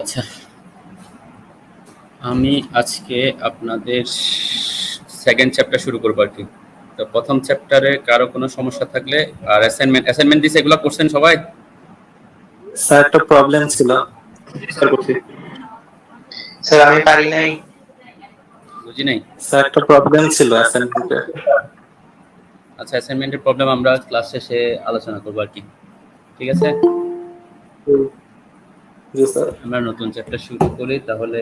আচ্ছা, আমি আজকে আপনাদের সেকেন্ড চ্যাপ্টার শুরু করবো আর কি। তো প্রথম চ্যাপ্টারে কারো কোনো সমস্যা থাকলে, আর অ্যাসাইনমেন্ট দিছে, এগুলো করছেন সবাই? স্যার একটা প্রবলেম ছিল, স্যার করছি। স্যার আমি পারি নাই। বুঝি নাই স্যার একটা প্রবলেম ছিল অ্যাসাইনমেন্টে। আচ্ছা, অ্যাসাইনমেন্টের প্রবলেম আমরা ক্লাস শেষে আলোচনা করবো আর কি, ঠিক আছে? জি স্যার। আমরা নতুন চ্যাপ্টার শুরু করি, তাহলে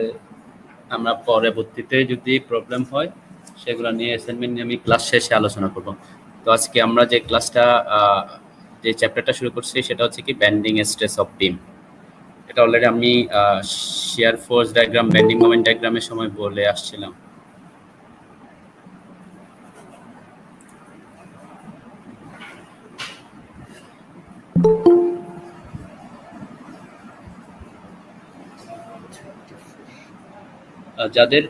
আমরা পরবর্তীতে যদি প্রবলেম হয় সেগুলো নিয়ে অ্যাসাইনমেন্ট নিয়ে আমি ক্লাস শেষে আলোচনা করব। তো আজকে আমরা যে ক্লাসটা যে চ্যাপ্টারটা শুরু করছি সেটা হচ্ছে কি বেন্ডিং স্ট্রেস অফ বিম। এটা অলরেডি আমি শিয়ার ফোর্স ডায়াগ্রাম, বেন্ডিং মোমেন্ট ডায়াগ্রামের সময় বলে আসছিলাম। যাদের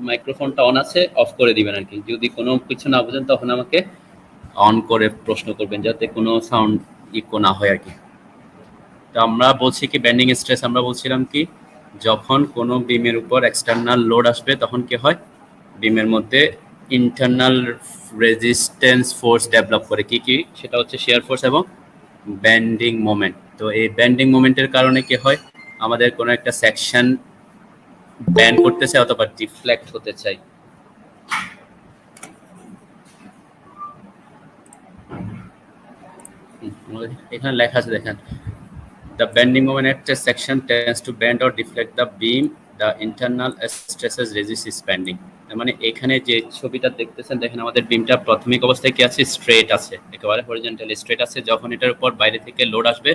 মাইক্রোফোনটা অন আছে অফ করে দিবেন আর কি। যদি কোনো কিছু না বোঝেন তখন আমাকে অন করে প্রশ্ন করবেন, যাতে কোনো সাউন্ড ইকো না হয় আর কি। তো আমরা বলছি কি বেন্ডিং স্ট্রেস, আমরা বলছিলাম কি যখন কোনো বিমের উপর এক্সটার্নাল লোড আসবে তখন কি হয়, বিমের মধ্যে ইন্টারনাল রেজিস্ট্যান্স ফোর্স ডেভেলপ করে। কি কি? সেটা হচ্ছে শিয়ার ফোর্স এবং বেন্ডিং মোমেন্ট। তো এই বেন্ডিং মোমেন্টের কারণে কি হয়, আমাদের কোনো একটা সেকশন ব্যান্ড করতে চাই অথবা ডিফ্লেক্ট হতে চাই। এখানে লেখা আছে দেখেন, the bending moment at a section tends to bend or deflect the beam, the internal stresses resist its bending. মানে এখানে যে ছবিটা দেখতেছেন, দেখেন আমাদের বিমটা প্রাথমিক অবস্থায় কি আছে, স্ট্রেট আছে, একেবারে হরিজন্টালি স্ট্রেট আছে। যখন এটার উপর বাইরে থেকে লোড আসবে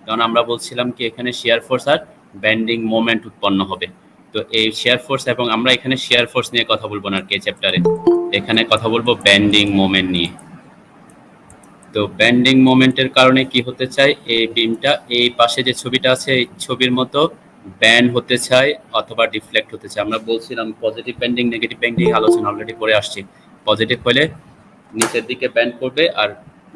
তখন আমরা বলছিলাম কি এখানে শিয়ার ফোর্স আর বেন্ডিং মোমেন্ট উৎপন্ন হবে। তো এই শিয়ার ফোর্স, এবং আমরা এখানে শিয়ার ফোর্স নিয়ে কথা বলবো না আর কি চ্যাপ্টারে, এখানে কথা বলবো বেন্ডিং মোমেন্ট নিয়ে। তো বেন্ডিং মোমেন্টের কারণে কি হতে চায়, এই বিমটা এই পাশে যে ছবিটা আছে এই ছবির মতো ব্যান্ড হতে চায় অথবা ডিফ্লেক্ট হতে চায়। আমরা বলছিলাম পজিটিভ বেন্ডিং, নেগেটিভ বেন্ডিং আলোচনা অলরেডি করে আসছি। পজিটিভ হলে নিচের দিকে ব্যান্ড করবে, আর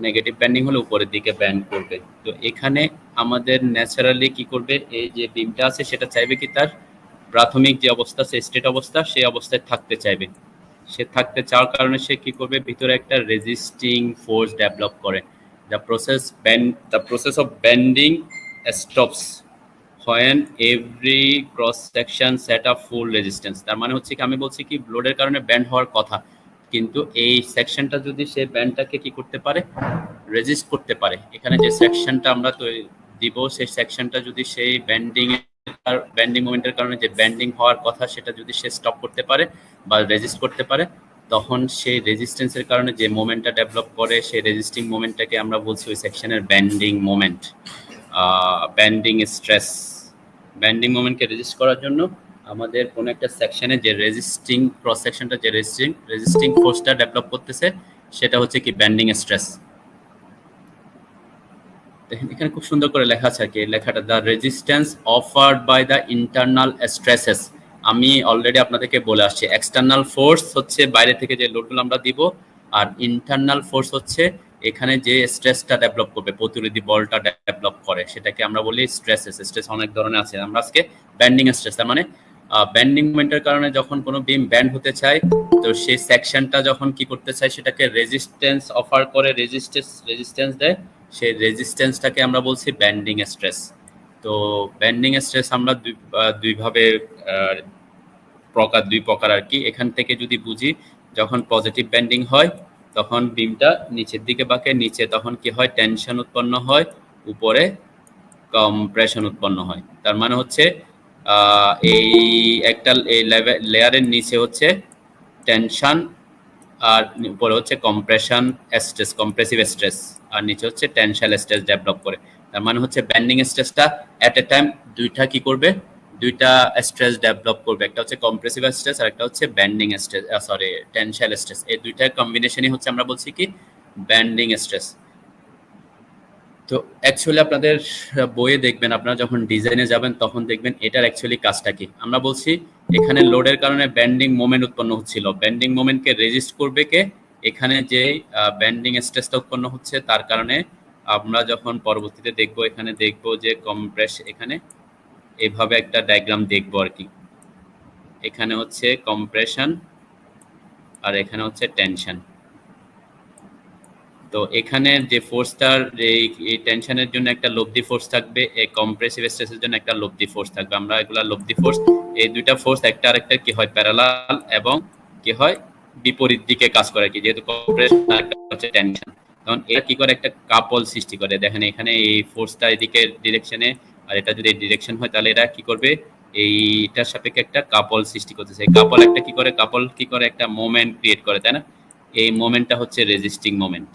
নেগেটিভ বেন্ডিং হলে উপরের দিকে ব্যান্ড করবে। তো এখানে আমাদের ন্যাচারালি কি করবে, এই যে বিমটা আছে সেটা চাইবে কি তার প্রাথমিক যে অবস্থা, সে স্টেট অবস্থা, সেই অবস্থায় থাকতে চাইবে। সে থাকতে চাওয়ার কারণে সে কি করবে, ভিতরে একটা রেজিস্টিং ফোর্স ডেভেলপ করে। The process of bending stops when every cross section set up full resistance। তার মানে হচ্ছে কি, আমি বলছি কি লোডের কারণে ব্যান্ড হওয়ার কথা, কিন্তু এই সেকশনটা যদি সে ব্যান্ডটাকে কি করতে পারে, রেজিস্ট করতে পারে। এখানে যে সেকশনটা আমরা তো দিব, সেই সেকশনটা যদি সেই বেন্ডিং মোমেন্টের কারণে যে বেন্ডিং হওয়ার কথা সেটা যদি সে স্টপ করতে পারে বা রেজিস্ট করতে পারে, তখন সেই রেজিস্ট্যান্সের কারণে যে মোমেন্টটা ডেভেলপ করে সেই রেজিস্টিং মোমেন্টটাকে আমরা বলছি ওই সেকশনের bending moment. Bending stress, bending মোমেন্টকে রেজিস্ট করার জন্য আমাদের কোনো একটা সেকশনে যে রেজিস্টিং ক্রস সেকশনটা যে রেজিস্টিং ফোর্সটা ডেভেলপ করতেছে সেটা হচ্ছে কি বেন্ডিং স্ট্রেস। দেখেন এখানে খুব সুন্দর করে লেখা আছে আর কি, লেখাটা the resistance offered by the internal stresses. আমি অলরেডি আপনাদেরকে বলে আসছি, এক্সটার্নাল ফোর্স হচ্ছে বাইরে থেকে যে লোডগুলো আমরা দিব, আর ইন্টারনাল ফোর্স হচ্ছে এখানে যে স্ট্রেসটা ডেভেলপ করবে, প্রতিরোধী বলটা ডেভেলপ করে, সেটাকে আমরা বলি স্ট্রেসেস। স্ট্রেস অনেক ধরনের আছে, আমরা আজকে ব্যান্ডিং স্ট্রেস, তার মানে ব্যান্ডিং মোমেন্টের কারণে যখন কোনো বিম ব্যান্ড হতে চায়, তো সেই সেকশনটা যখন কি করতে চায় সেটাকে রেজিস্ট্যান্স অফার করে, রেজিস্ট্যান্স দেয়, সেই রেজিস্ট্যান্সটাকে আমরা বলছি ব্যান্ডিং স্ট্রেস। তো ব্যান্ডিং স্ট্রেস আমরা দুইভাবে দুই প্রকার আর কি। এখান থেকে যদি বুঝি, যখন পজিটিভ ব্যান্ডিং হয় তখন বিমটা নিচের দিকে বাঁকে, নিচে তখন কি হয়, টেনশন উৎপন্ন হয়, উপরে কম্প্রেশন উৎপন্ন হয়। তার মানে হচ্ছে এই একটা লেয়ারের নিচে হচ্ছে টেনশন, আর উপরে হচ্ছে কম্প্রেশন স্ট্রেস, কম্প্রেসিভ স্ট্রেস, আর নিচে হচ্ছে টেনশাইল স্ট্রেস ডেভেলপ করে। তার মানে হচ্ছে ব্যান্ডিং স্ট্রেসটা এট এ টাইম দুইটা কি করবে, দুইটা স্ট্রেস ডেভেলপ করবে। একটা হচ্ছে কম্প্রেসিভ স্ট্রেস আর একটা হচ্ছে ব্যান্ডিং স্ট্রেস, টেনশাইল স্ট্রেস। এই দুইটার কম্বিনেশনই হচ্ছে আমরা বলছি কি ব্যান্ডিং স্ট্রেস। তো অ্যাকচুয়ালি আপনাদের বইয়ে দেখবেন, আপনারা যখন ডিজাইনে যাবেন তখন দেখবেন এটার অ্যাকচুয়ালি কাজটা কি। আমরা বলছি এখানে লোডের কারণে ব্যান্ডিং মোমেন্ট উৎপন্ন হচ্ছিল, ব্যান্ডিং মোমেন্টকে রেজিস্ট করবে কে, এখানে যে ব্যান্ডিং স্ট্রেসটা উৎপন্ন হচ্ছে তার কারণে আমরা যখন পরবর্তীতে দেখব, এখানে দেখব যে এখানে এভাবে একটা ডায়াগ্রাম দেখবো আর কি। এখানে হচ্ছে কম্প্রেশন আর এখানে হচ্ছে টেনশন। তো এখানে যে ফোর্সটার এই টেনশনের জন্য একটা লব্ধি ফোর্স থাকবে, এই কম্প্রেসিভ স্ট্রেসের জন্য একটা লব্ধি ফোর্স থাকবে। আমরা এগুলা লব্ধি ফোর্স, এই দুইটা ফোর্স একটা আরেকটা কি হয় প্যারালাল এবং কি হয় বিপরীত দিকে কাজ করে কি, যেহেতু কম্প্রেশন আর একটা হচ্ছে টেনশন, তখন এটা কি করে একটা কাপল সৃষ্টি করে। দেখেন এখানে এই ফোর্সটা এদিকে ডিরেকশনে আর এটা যদি ডিরেকশন হয় তাহলে এরা কি করবে, এইটার সাপেক্ষে একটা কাপল সৃষ্টি করতেছে। এই কাপল একটা কি করে, কাপল কি করে একটা মোমেন্ট ক্রিয়েট করে, তাই না? এই মোমেন্টটা হচ্ছে রেজিস্টিং মোমেন্ট।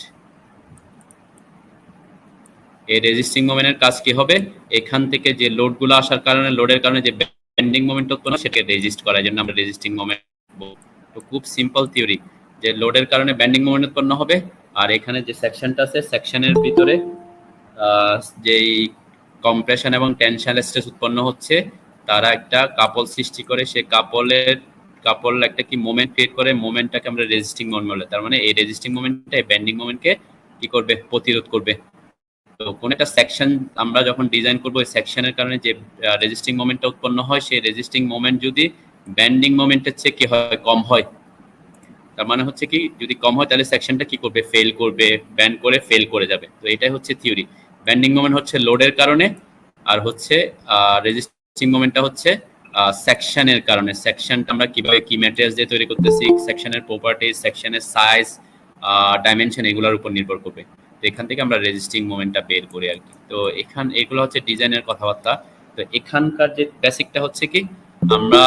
এই রেজিস্টিং মোমেন্টের কাজ কি হবে, এখান থেকে যে লোডগুলো আসার কারণে, লোডের কারণে যে বেন্ডিং মোমেন্ট উৎপন্ন হয় সেটাকে রেজিস্ট করার জন্য আমরা রেজিস্টিং মোমেন্ট। তো খুব সিম্পল থিওরি যে লোডের কারণে বেন্ডিং মোমেন্ট উৎপন্ন হবে, আর এখানে যে সেকশনটা আছে সেকশনের ভিতরে যেই কম্প্রেশন এবং টেনশন স্ট্রেস উৎপন্ন হচ্ছে তারা একটা কাপল সৃষ্টি করে, সে কাপল একটা কি মোমেন্ট ক্রিয়েট করে, মোমেন্টটাকে আমরা রেজিস্টিং মোমেন্ট বলে। তার মানে এই রেজিস্টিং মোমেন্টটা এই বেন্ডিং মোমেন্টকে কি করবে, প্রতিরোধ করবে। তো কোন একটা সেকশন আমরা যখন ডিজাইন করব, এই সেকশনের কারণে যে রেজিস্টিং মোমেন্টটা উৎপন্ন হয়, সেই রেজিস্টিং মোমেন্ট যদি বেন্ডিং মোমেন্টের চেয়ে কি হয়, কম হয়, তার মানে হচ্ছে কি যদি কম হয় তাহলে সেকশনটা কি করবে, ফেল করবে, ব্যান্ড করে ফেল করে যাবে। তো এটাই হচ্ছে থিওরি। বেন্ডিং মোমেন্ট হচ্ছে লোডের কারণে, আর হচ্ছে রেজিস্টিং মোমেন্টটা হচ্ছে সেকশনের কারণে। সেকশনটা আমরা কিভাবে কি ম্যাটেরিয়ালস দিয়ে তৈরি করতেছি, সেকশনের প্রপার্টিজ, সেকশনের সাইজ, ডাইমেনশন, এগুলোর উপর নির্ভর করবে। তো এখান থেকে আমরা রেজিস্টিং মোমেন্টটা বের করি আর কি। তো এগুলো হচ্ছে ডিজাইনের কথাবার্তা। তো এখানকার যে বেসিকটা হচ্ছে কি, আমরা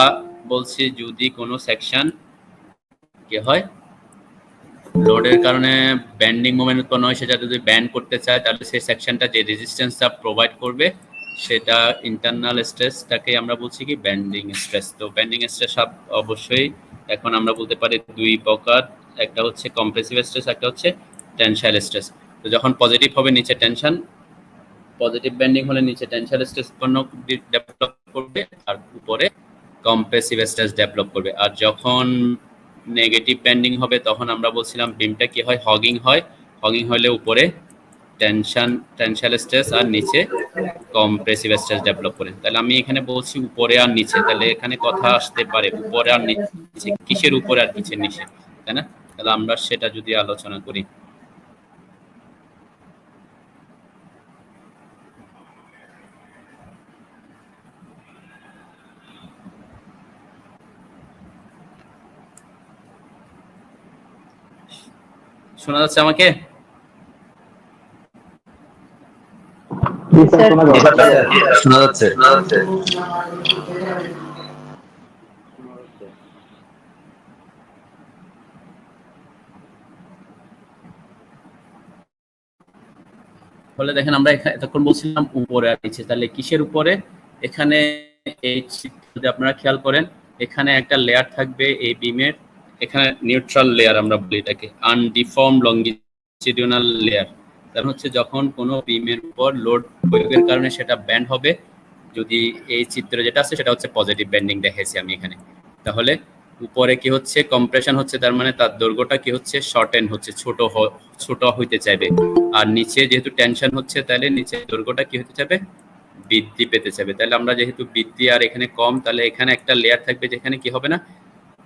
বলছি যদি কোনো সেকশন কি হয় লোডের কারণে ব্যান্ডিং মোমেন্ট উৎপন্ন হয়, সেটা যদি ব্যান্ড করতে চায় তাহলে সেই সেকশনটা যে রেজিস্ট্যান্সটা প্রোভাইড করবে সেটা ইন্টারনাল স্ট্রেসটাকে আমরা বলছি কি ব্যান্ডিং স্ট্রেস। তো ব্যান্ডিং স্ট্রেস অবশ্যই এখন আমরা বলতে পারি দুই প্রকার, একটা হচ্ছে কম্প্রেসিভ স্ট্রেস, একটা হচ্ছে টেনসাইল স্ট্রেস। তো যখন পজিটিভ হবে নিচে টেনশন, পজিটিভ ব্যান্ডিং হলে নিচে টেনসাইল স্ট্রেস উৎপন্ন ডেভেলপ করবে আর উপরে কম্প্রেসিভ স্ট্রেস ডেভেলপ করবে। আর যখন নেগেটিভ ব্যান্ডিং হবে তখন আমরা বলছিলাম বিমটা কি হয়, হগিং হয়। হগিং হলে উপরে টেনসাইল স্ট্রেস আর নিচে কম্প্রেসিভ স্ট্রেস ডেভেলপ করে। তাহলে আমি এখানে বলছি উপরে আর নিচে, তাহলে এখানে কথা আসতে পারে উপরে আর নিচে, কিসের উপরে আর কিসের নিচে, তাই না? তাহলে আমরা সেটা যদি আলোচনা করি, শোনা যাচ্ছে আমাকে? শোনা যাচ্ছে। তাহলে দেখেন আমরা এতক্ষণ বলছিলাম উপরে আর নিচে, তাহলে কিসের উপরে? এখানে এই যদি আপনারা খেয়াল করেন এখানে একটা লেয়ার থাকবে এই বিমের, এখানে নিউট্রাল লেয়ার আমরা বলি এটাকে, আনডিফর্ম লংগিটিউডিনাল লেয়ার। কারণ হচ্ছে যখন কোনো বিমের উপর লোড প্রয়োগের কারণে সেটা ব্যান্ড হবে, যদি এই চিত্রে যেটা আছে সেটা হচ্ছে পজিটিভ ব্যান্ডিং দেখেছি আমি এখানে, তাহলে উপরে কি হচ্ছে কম্প্রেশন হচ্ছে, তার মানে তার দৈর্ঘ্যটা কি হচ্ছে, শর্টেন হচ্ছে, ছোট হইতে চাইবে। আর নিচে যেহেতু টেনশন হচ্ছে তাহলে নিচে দৈর্ঘ্যটা কি হতে চাইবে, বৃদ্ধি পেতে চাইবে। তাহলে আমরা যেহেতু বৃদ্ধি আর এখানে কম, তাহলে এখানে একটা লেয়ার থাকবে যেখানে কি হবে না,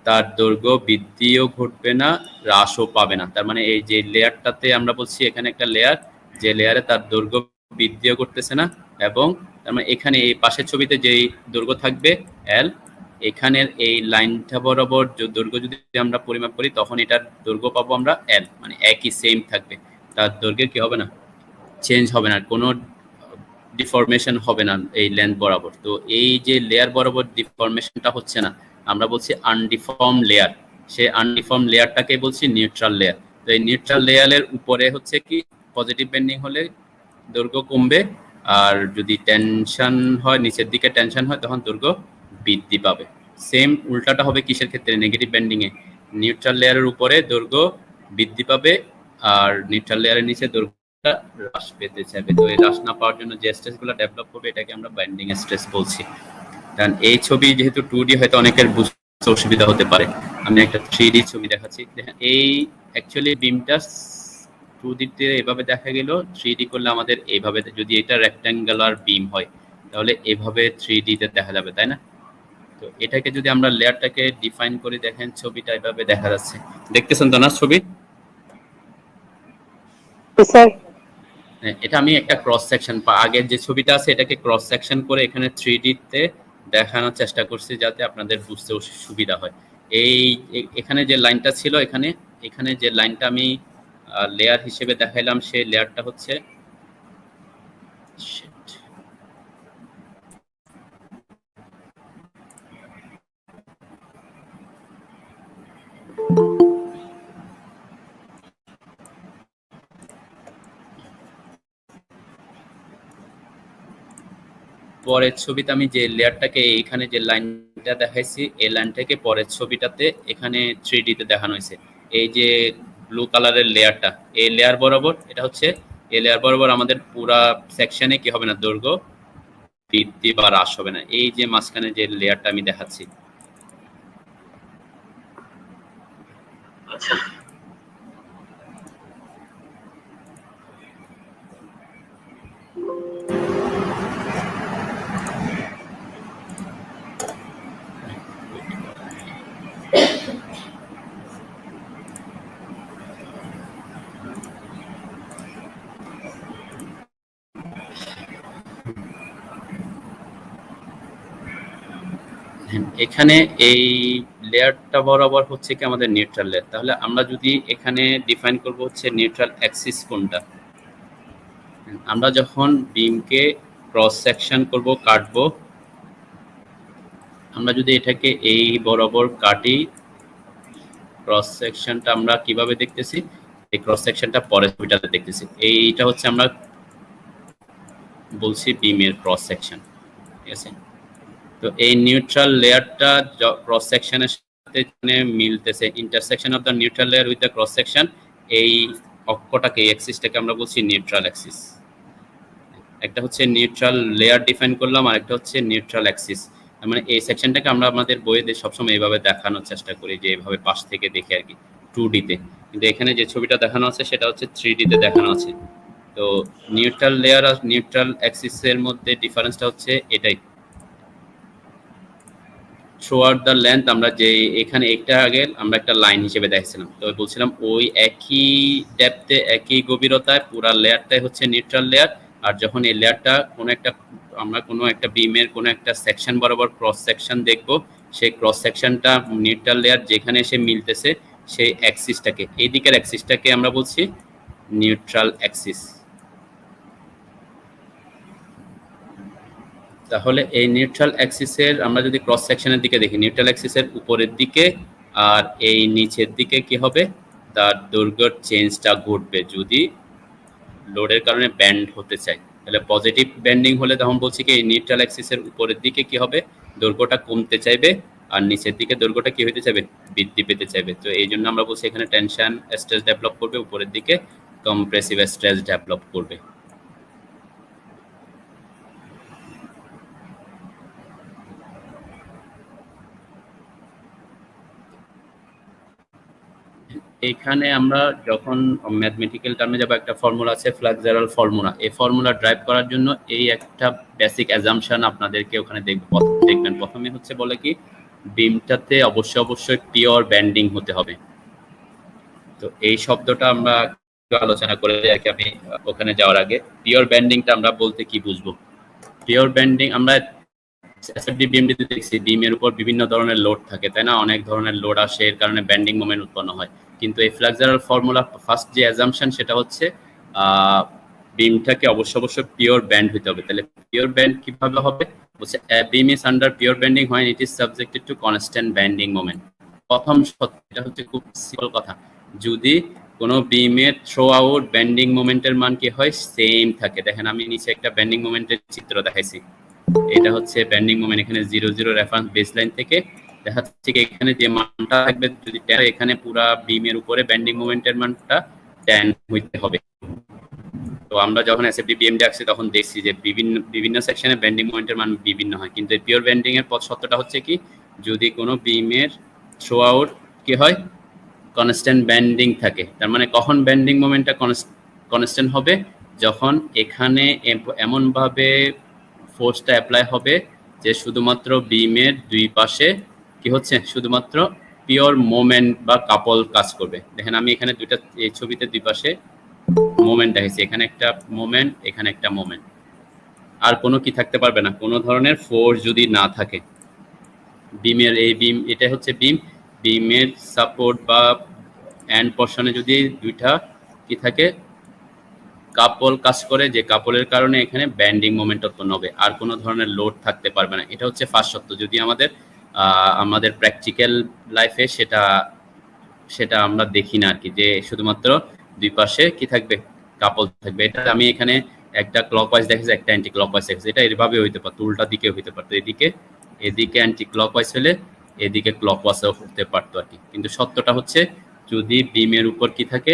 তার দৈর্ঘ্য বৃদ্ধিও ঘটবে না, হ্রাসও পাবে না। তার মানে এই যে লেয়ারটাতে আমরা বলছি এখানে একটা লেয়ার, যে লেয়ারে তার দৈর্ঘ্য বৃদ্ধিও করতেছে না, এবং তার মানে এখানে এই পাশের ছবিতে যেই দৈর্ঘ্য থাকবে এল, এখানের এই লাইনটা বরাবর দৈর্ঘ্য যদি আমরা পরিমাপ করি তখন এটার দৈর্ঘ্য পাবো আমরা এল, মানে একই সেম থাকবে, তার দৈর্ঘ্যের কি হবে না, চেঞ্জ হবে না, কোনো ডিফরমেশন হবে না এই লেন্থ বরাবর। তো এই যে লেয়ার বরাবর ডিফরমেশনটা হচ্ছে না, আমরা বলছি আনডিফর্ম লেয়ার, সেই আনডিফর্ম লেয়ারটাকে বলছি নিউট্রাল লেয়ার। তো এই নিউট্রাল লেয়ারের উপরে হচ্ছে কি পজিটিভ বেন্ডিং হলে দৈর্ঘ্য কমবে, আর যদি টেনশন হয়, নিচের দিকে টেনশন হয়, তখন দৈর্ঘ্য বৃদ্ধি পাবে। সেম উল্টাটা হবে কিসের ক্ষেত্রে, নেগেটিভ বেন্ডিং এ নিউট্রাল লেয়ারের উপরে দৈর্ঘ্য বৃদ্ধি পাবে আর নিউট্রাল লেয়ারের নিচে দৈর্ঘ্যটা হ্রাস পেতে চাইবে। তো এই হ্রাস না পাওয়ার জন্য যে স্ট্রেসগুলো ডেভেলপ করবে এটাকে আমরা বাইন্ডিং স্ট্রেস বলছি। কারণ এই ছবি যেহেতু 2D হয়তো অনেকের বুঝতে অসুবিধা হতে পারে, আমি একটা 3D ছবি দেখাচ্ছি। দেখেন এই অ্যাকচুয়ালি বিমটা 2D তে এভাবে দেখা গেল, 3D করলে আমাদের এইভাবে, যদি এটা রেক্ট্যাঙ্গুলার বিম হয় তাহলে এভাবে 3D তে দেখা যাবে, তাই না? তো এটাকে যদি আমরা লেয়ারটাকে ডিফাইন করি, দেখেন ছবিটা এভাবে দেখা যাচ্ছে, দেখতেছেন তো না ছবি? স্যার হ্যাঁ, এটা আমি একটা ক্রস সেকশন, আগের যে ছবিটা আছে এটাকে ক্রস সেকশন করে এখানে 3D তে দেখানোর চেষ্টা করছি যাতে আপনাদের বুঝতে সুবিধা হয়। এখানে যে লাইনটা ছিল, এখানে যে লাইনটা আমি লেয়ার হিসেবে দেখাইলাম, সেই লেয়ারটা হচ্ছে পরের ছবিতে আমি যে লেয়ারটাকে এখানে যে লাইনটা দেখাইছি, এই লাইনটাকে পরের ছবিটাতে এখানে 3D তে দেখানো হয়েছে। এই যে ব্লু কালারের লেয়ারটা, এই লেয়ার বরাবর, এটা হচ্ছে এই লেয়ার বরাবর আমাদের পুরা সেকশনে কি হবে না, দৈর্ঘ্য বৃদ্ধি বা হ্রাস হবে না। এই যে মাঝখানে যে লেয়ারটা আমি দেখাচ্ছি, আচ্ছা এখানে এই লেয়ারটা বরাবর হচ্ছে কি আমাদের নিউট্রাল লেয়ার। তাহলে আমরা যদি এখানে ডিফাইন করব হচ্ছে নিউট্রাল অ্যাক্সিস কোনটা, আমরা যখন বিমকে ক্রস সেকশন করব, কাটবো, আমরা যদি এটাকে এই বরাবর কাটি, ক্রস সেকশনটা আমরা কিভাবে দেখতেছি, এই ক্রস সেকশনটা পরের ছবিটাতে দেখতেছি। এইটা হচ্ছে আমরা বলছি বিমের ক্রস সেকশন, ঠিক আছে? তো এই নিউট্রাল লেয়ারটা ক্রস সেকশনের সাথে মিলতেছে, intersection of the neutral layer with the cross section, এই অক্ষটাকে, এই অ্যাক্সিসটাকে আমরা বলছি নিউট্রাল অ্যাক্সিস। একটা হচ্ছে নিউট্রাল লেয়ার ডিফাইন করলাম, আর একটা হচ্ছে নিউট্রাল অ্যাক্সিস। মানে এই সেকশনটাকে আমরা আমাদের বইয়ে সবসময় এইভাবে দেখানোর চেষ্টা করি, যে এইভাবে পাশ থেকে দেখে আর কি, 2D তে। কিন্তু এখানে যে ছবিটা দেখানো আছে সেটা হচ্ছে 3D তে দেখানো আছে। তো নিউট্রাল লেয়ার আর নিউট্রাল অ্যাক্সিসের মধ্যে ডিফারেন্সটা হচ্ছে এটাই। থ্রুআউট দ্য লেন্থ, আমরা যে এখানে একটা আগে আমরা একটা লাইন হিসেবে দেখছিলাম, তো বলছিলাম ওই একই ডেপথে একই গভীরতায় পুরা লেয়ারটাই হচ্ছে নিউট্রাল লেয়ার। আর যখন এই লেয়ারটা আমরা কোনো একটা বিমের কোনো একটা সেকশন বরাবর ক্রস সেকশন দেখব, সেই ক্রস সেকশনটা নিউট্রাল লেয়ার যেখানে এসে মিলতেছে, সেই অ্যাক্সিসটাকে, এই দিকের অ্যাক্সিসটাকে আমরা বলছি নিউট্রাল অ্যাক্সিস। তাহলে এই নিউট্রাল অ্যাক্সিসের আমরা যদি ক্রস সেকশনের দিকে দেখি, নিউট্রাল অ্যাক্সিসের উপরের দিকে আর এই নিচের দিকে কি হবে, তার দৈর্ঘ্যের চেঞ্জটা ঘটবে যদি লোডের কারণে ব্যান্ড হতে চাই। তাহলে পজিটিভ ব্যান্ডিং হলে তখন বলছি কি এই নিউট্রাল অ্যাক্সিসের উপরের দিকে কি হবে, দৈর্ঘ্যটা কমতে চাইবে, আর নিচের দিকে দৈর্ঘ্যটা কি হতে চাইবে, বৃদ্ধি পেতে চাইবে। তো এই জন্য আমরা বলছি এখানে টেনশন স্ট্রেস ডেভেলপ করবে, উপরের দিকে কম্প্রেসিভ স্ট্রেস ডেভেলপ করবে। এখানে আমরা যখন ম্যাথমেটিক্যাল টার্মে যাব, একটা ফর্মুলা আছে ফ্লাক্সারাল ফর্মুলা। এই ফর্মুলা ড্রাইভ করার জন্য এই একটা বেসিক অ্যাজাম্পশন আপনাদেরকে ওখানে দেখবেন। প্রথমে হচ্ছে বলে কি, বিমটাতে অবশ্যই পিওর ব্যান্ডিং হতে হবে। তো এই শব্দটা আমরা আলোচনা করে আর কি, আমি ওখানে যাওয়ার আগে পিওর ব্যান্ডিংটা আমরা বলতে কি বুঝবো। পিওর ব্যান্ডিং আমরা এসএফডি বিএমডিতে দেখছি, বিমের উপর বিভিন্ন ধরনের লোড থাকে, তাই না? অনেক ধরনের লোড আসে, এর কারণে ব্যান্ডিং মোমেন্ট উৎপন্ন হয়। কিন্তু এই ফ্লাক্সারাল ফর্মুলা ফার্স্ট যে অ্যাজাম্পশন সেটা হচ্ছে বিমটাকে অবশ্যই পিওর ব্যান্ড হতে হবে। তাহলে পিওর ব্যান্ড কিভাবে হবে, বলছে beam is under pure bending when it is subjected to constant bending moment. প্রথম এটা হচ্ছে খুব সিম্পল কথা, যদি কোনো বিমের থ্রো আউট ব্যান্ডিং মোমেন্টের মান কি হয়, সেম থাকে। দেখেন আমি নিচে একটা ব্যান্ডিং মোমেন্টের চিত্র দেখাইছি, এটা হচ্ছে ব্যান্ডিং মোমেন্ট। এখানে 0 রেফারেন্স বেসলাইন থেকে দেখা যাচ্ছে কি এখানে যে মানটা থাকবে, যদি এখানে পুরা বিমের উপরে ব্যান্ডিং মোমেন্টের মানটা 10 হইতে হবে। তো আমরা যখন এসএফডি বিএমডি আসছি তখন দেখছি যে বিভিন্ন সেকশনে ব্যান্ডিং মোমেন্টের মান বিভিন্ন হয়, কিন্তু এই পিওর ব্যান্ডিং এর সত্যটা হচ্ছে কি, যদি কোনো বিমের থ্রো আউট কি হয়, কনস্ট্যান্ট ব্যান্ডিং থাকে। তার মানে কখন ব্যান্ডিং মোমেন্টটা কনস্ট্যান্ট হবে, যখন এখানে এমনভাবে ফোর্সটা অ্যাপ্লাই হবে যে শুধুমাত্র বিমের দুই পাশে কি হচ্ছে শুধুমাত্র পিওর মোমেন্ট বা কাপল কাজ করবে। দেখেন আমি এখানে দুইটা এই ছবিতে দুই পাশে মোমেন্ট দেখেছি, এখানে একটা মোমেন্ট, এখানে একটা মোমেন্ট, আর কোনো কি থাকতে পারবে না, কোনো ধরনের ফোর্স যদি না থাকে। বিমের এই বিম, এটা হচ্ছে বিম, বিমের সাপোর্ট বা এন্ড পোর্শনে যদি দুইটা কি থাকে কাপল কাজ করে, যে কাপলের কারণে এখানে ব্যান্ডিং মোমেন্ট উৎপন্ন হবে, আর কোনো ধরনের লোড থাকতে পারবে না। এটা হচ্ছে ফার্স্ট সত্য। যদি আমাদের প্র্যাকটিক্যাল লাইফে সেটা আমরা দেখি না আর কি, যে শুধুমাত্র দুই পাশে কি থাকবে কাপল থাকবে। এটা আমি এখানে একটা ক্লকওয়াইজ দেখেছি, একটা অ্যান্টি ক্লকওয়াইজ দেখেছি। এটা এভাবে হইতে পারতো, উল্টা দিকে হইতে পারতো, এদিকে অ্যান্টি ক্লকওয়াইজ হলে এদিকে ক্লকওয়াইজও হতে পারতো আর কি। কিন্তু সত্যটা হচ্ছে যদি বিমের উপর কি থাকে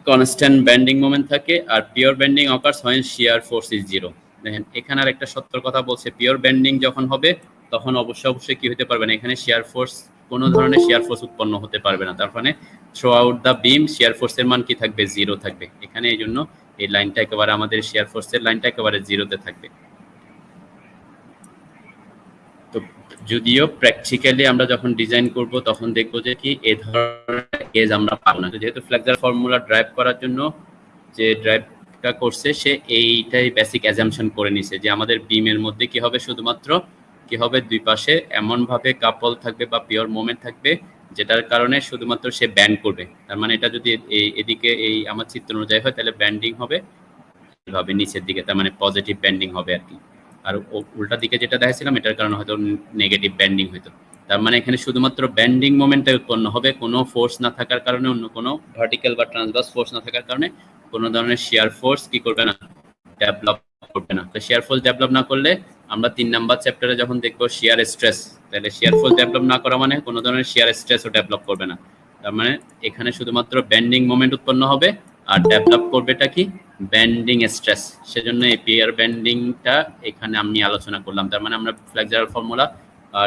কনস্ট্যান্ট বেন্ডিং মোমেন্ট থাকে, আর pure bending occurs when shear force is 0। দেখেন এখানে আর একটা সত্য কথা বলছে, পিওর বেন্ডিং যখন হবে তখন অবশ্যই কি হতে পারবে না, এখানে শেয়ার ফোর্স, কোনো ধরনের শেয়ার ফোর্স উৎপন্ন হতে পারবে না। তার মানে through out the beam share ফোর্সের মান কি থাকবে, 0 থাকবে এখানে। এই জন্য এই লাইনটা একেবারে আমাদের শেয়ার ফোর্সের লাইনটা একেবারে 0-তে থাকবে। তো যদিও প্র্যাকটিক্যালি আমরা যখন ডিজাইন করব তখন দেখবো যে কি এই ধরনের কেজ আমরা পাবো না। যেহেতু ফ্লেক্সার ফর্মুলা ড্রাইভ করার জন্য যে ড্রাইভটা করছে সে এইটাই বেসিক অ্যাজাম্পশন করে নিছে যে আমাদের বিমের মধ্যে কি হবে, শুধুমাত্র কি হবে দুই পাশে এমন ভাবে কাপল থাকবে বা পিওর মোমেন্ট থাকবে যেটার কারণে শুধুমাত্র সে ব্যান্ড করবে। তার মানে এটা যদি এদিকে এই আমার চিত্র অনুযায়ী হয় তাহলে ব্যান্ডিং হবে এভাবে নিচের দিকে, তার মানে পজিটিভ ব্যান্ডিং হবে আর কি। আর উল্টা দিকে যেটা দেখাচ্ছিলাম এটার কারণে হয়তো নেগেটিভ ব্যান্ডিং হইতো। তার মানে এখানে শুধুমাত্র ব্যান্ডিং মোমেন্টটাই উৎপন্ন হবে, কোনো ফোর্স না থাকার কারণে, অন্য কোনো ভার্টিক্যাল বা ট্রান্সভার্স ফোর্স না থাকার কারণে কোনো ধরনের শিয়ার ফোর্স কি করবে না, ডেভেলপ করবে না। তো শিয়ার ফোর্স ডেভেলপ না করলে আমরা 3 নাম্বার চ্যাপ্টারে যখন দেখবো শিয়ার স্ট্রেস, তাহলে শিয়ার ফোর্স ডেভেলপ না করা মানে কোনো ধরনের শিয়ার স্ট্রেসও ডেভেলপ করবে না। তার মানে এখানে শুধুমাত্র ব্যান্ডিং মোমেন্ট উৎপন্ন হবে আর ডেভেলপ করবেটা কি, ব্যান্ডিং স্ট্রেস। সেজন্য এই পিয়ার ব্যান্ডিংটা এখানে আমি আলোচনা করলাম। তার মানে আমরা ফ্লেক্সারাল ফর্মুলা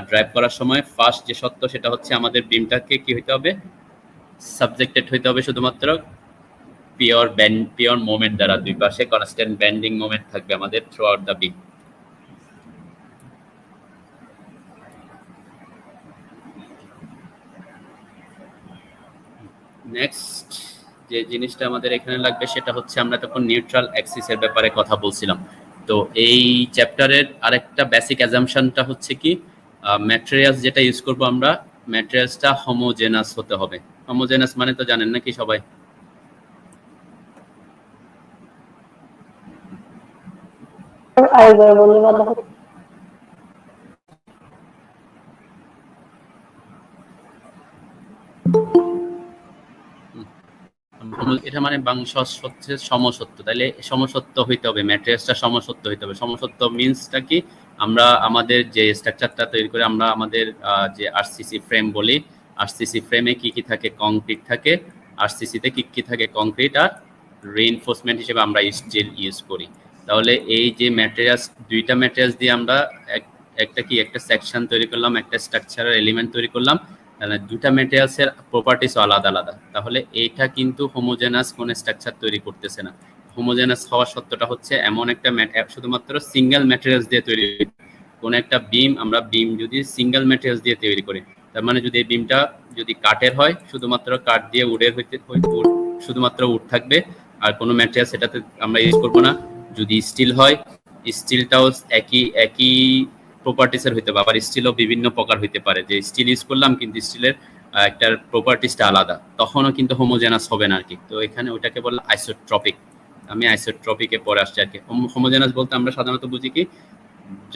ড্রাইভ করার সময় ফার্স্ট যে সত্য সেটা হচ্ছে আমাদের বিমটাকে কি হইতে হবে, সাবজেক্টেড হইতে হবে শুধুমাত্র পিওর মোমেন্ট দ্বারা, দুই পাশে কনস্ট্যান্ট ব্যান্ডিং মোমেন্ট থাকবে আমাদের through out the beam. Next যে জিনিসটা আমাদের এখানে লাগবে সেটা হচ্ছে আমরা তখন নিউট্রাল অ্যাক্সিসের ব্যাপারে কথা বলছিলাম। তো এই চ্যাপ্টারের আরেকটা বেসিক অ্যাজাম্পশনটা হচ্ছে কি, ম্যাটেরিয়ালস যেটা ইউজ করব আমরা, ম্যাটেরিয়ালসটা হোমোজেনাস হতে হবে। হোমোজেনাস মানে তো জানেন নাকি সবাই? এটা মানে হচ্ছে সমসত্ব। তাহলে সমসত্ব হইতে হবে, ম্যাট্রিক্সটা সমসত্ব হইতে হবে। সমসত্ব মিন্সটা কি, আমরা আমাদের যে স্ট্রাকচারটা তৈরি করে আমরা আমাদের যে আরসিসি ফ্রেম বলি, আরসিসি ফ্রেমে কি কি থাকে, কংক্রিট থাকে, আরসিসিতে কি কি থাকে, কংক্রিট, আর রিইনফোর্সমেন্ট হিসেবে আমরা স্টিল ইউজ করি। তাহলে এই যে ম্যাটেরিয়ালস, দুইটা ম্যাটেরিয়ালস দিয়ে আমরা একটা সেকশন তৈরি করলাম, একটা স্ট্রাকচারাল এলিমেন্ট তৈরি করলাম, তাহলে দুটা ম্যাটেরিয়ালসের প্রপার্টিস আলাদা আলাদা। তাহলে এইটা কিন্তু হোমোজেনাস কোন স্ট্রাকচার তৈরি করতেছে না। হোমোজেনাস হওয়ার সত্যটা হচ্ছে এমন একটা শুধুমাত্র সিঙ্গেল ম্যাটেরিয়ালস দিয়ে তৈরি, কোন একটা বিম যদি সিঙ্গেল ম্যাটেরিয়ালস দিয়ে তৈরি করি, তার মানে যদি এই বিমটা যদি কাঠের হয়, শুধুমাত্র কাঠ দিয়ে শুধুমাত্র উড থাকবে, আর কোনো ম্যাটেরিয়াল সেটাতে আমরা ইউজ করবো না। যদি স্টিল হয়, স্টিলটাও একই প্রপার্টিসের হইতে পারে, আবার স্টিলও বিভিন্ন প্রকার হইতে পারে, যে স্টিল ইউজ করলাম কিন্তু স্টিলের একটা প্রপার্টিসটা আলাদা, তখনও কিন্তু হোমোজেনাস হবে না আর কি। তো এখানে ওইটাকে বলে আইসোট্রপিক। আমি আইসোট্রপিকে পরে আসছি আর কি। হোমোজেনাস বলতে আমরা সাধারণত বুঝি কি,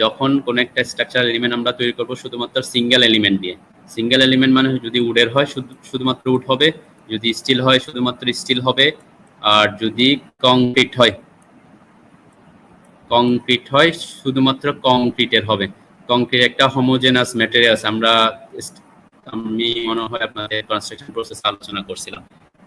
যখন কোন একটা স্ট্রাকচারাল এলিমেন্ট আমরা তৈরি করব শুধুমাত্র সিঙ্গেল এলিমেন্ট দিয়ে। সিঙ্গেল এলিমেন্ট মানে যদি উডের হয় শুধুমাত্র উড হবে, যদি স্টিল হয় শুধুমাত্র স্টিল হবে, আর যদি কংক্রিট হয় শুধুমাত্র কংক্রিটের হবে। কংক্রিট একটা হোমোজেনাস ম্যাটেরিয়ালস। আমি মনে হয় আপনাদের কনস্ট্রাকশন প্রসেস আলোচনা করছিলাম,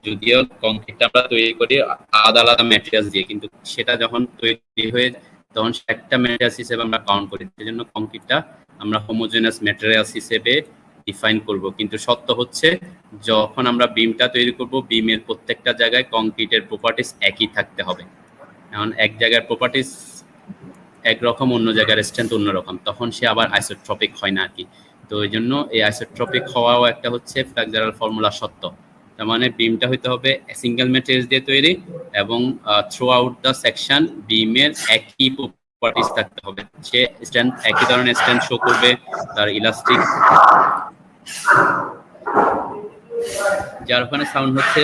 যদিও কংক্রিটটা আমরা তৈরি করি আলাদা আলাদা ম্যাটেরিয়ালস দিয়ে, কিন্তু সেটা যখন তৈরি হয়ে তখন একটা ম্যাটেরিয়ালস হিসেবে আমরা কাউন্ট করি। সেজন্য কংক্রিটটা আমরা হোমোজেনাস ম্যাটেরিয়ালস হিসেবে ডিফাইন করব। কিন্তু সত্য হচ্ছে যখন আমরা বিমটা তৈরি করব, বিমের প্রত্যেকটা জায়গায় কংক্রিটের প্রপার্টিস একই থাকতে হবে। এখন এক জায়গার প্রপার্টিস একরকম, অন্য জায়গার স্ট্রেংথ অন্যরকম, তখন সে আবার আইসোট্রপিক হয় না আর কি। তো এই জন্য এই আইসোট্রপিক হওয়াও একটা হচ্ছে ফ্লেক্সারাল ফর্মুলা সত্য। তার মানে বিমটা হইতে হবে সিঙ্গেল ম্যাট্রিক্স দিয়ে তৈরি এবং থ্রু আউট দ্য সেকশন বিমের একই প্রপার্টিজ থাকতে হবে। সে স্ট্রেংথ একই ধরনের স্ট্রেংথ শো করবে, তার ইলাস্টিক, যার ওখানে সাউন্ড হচ্ছে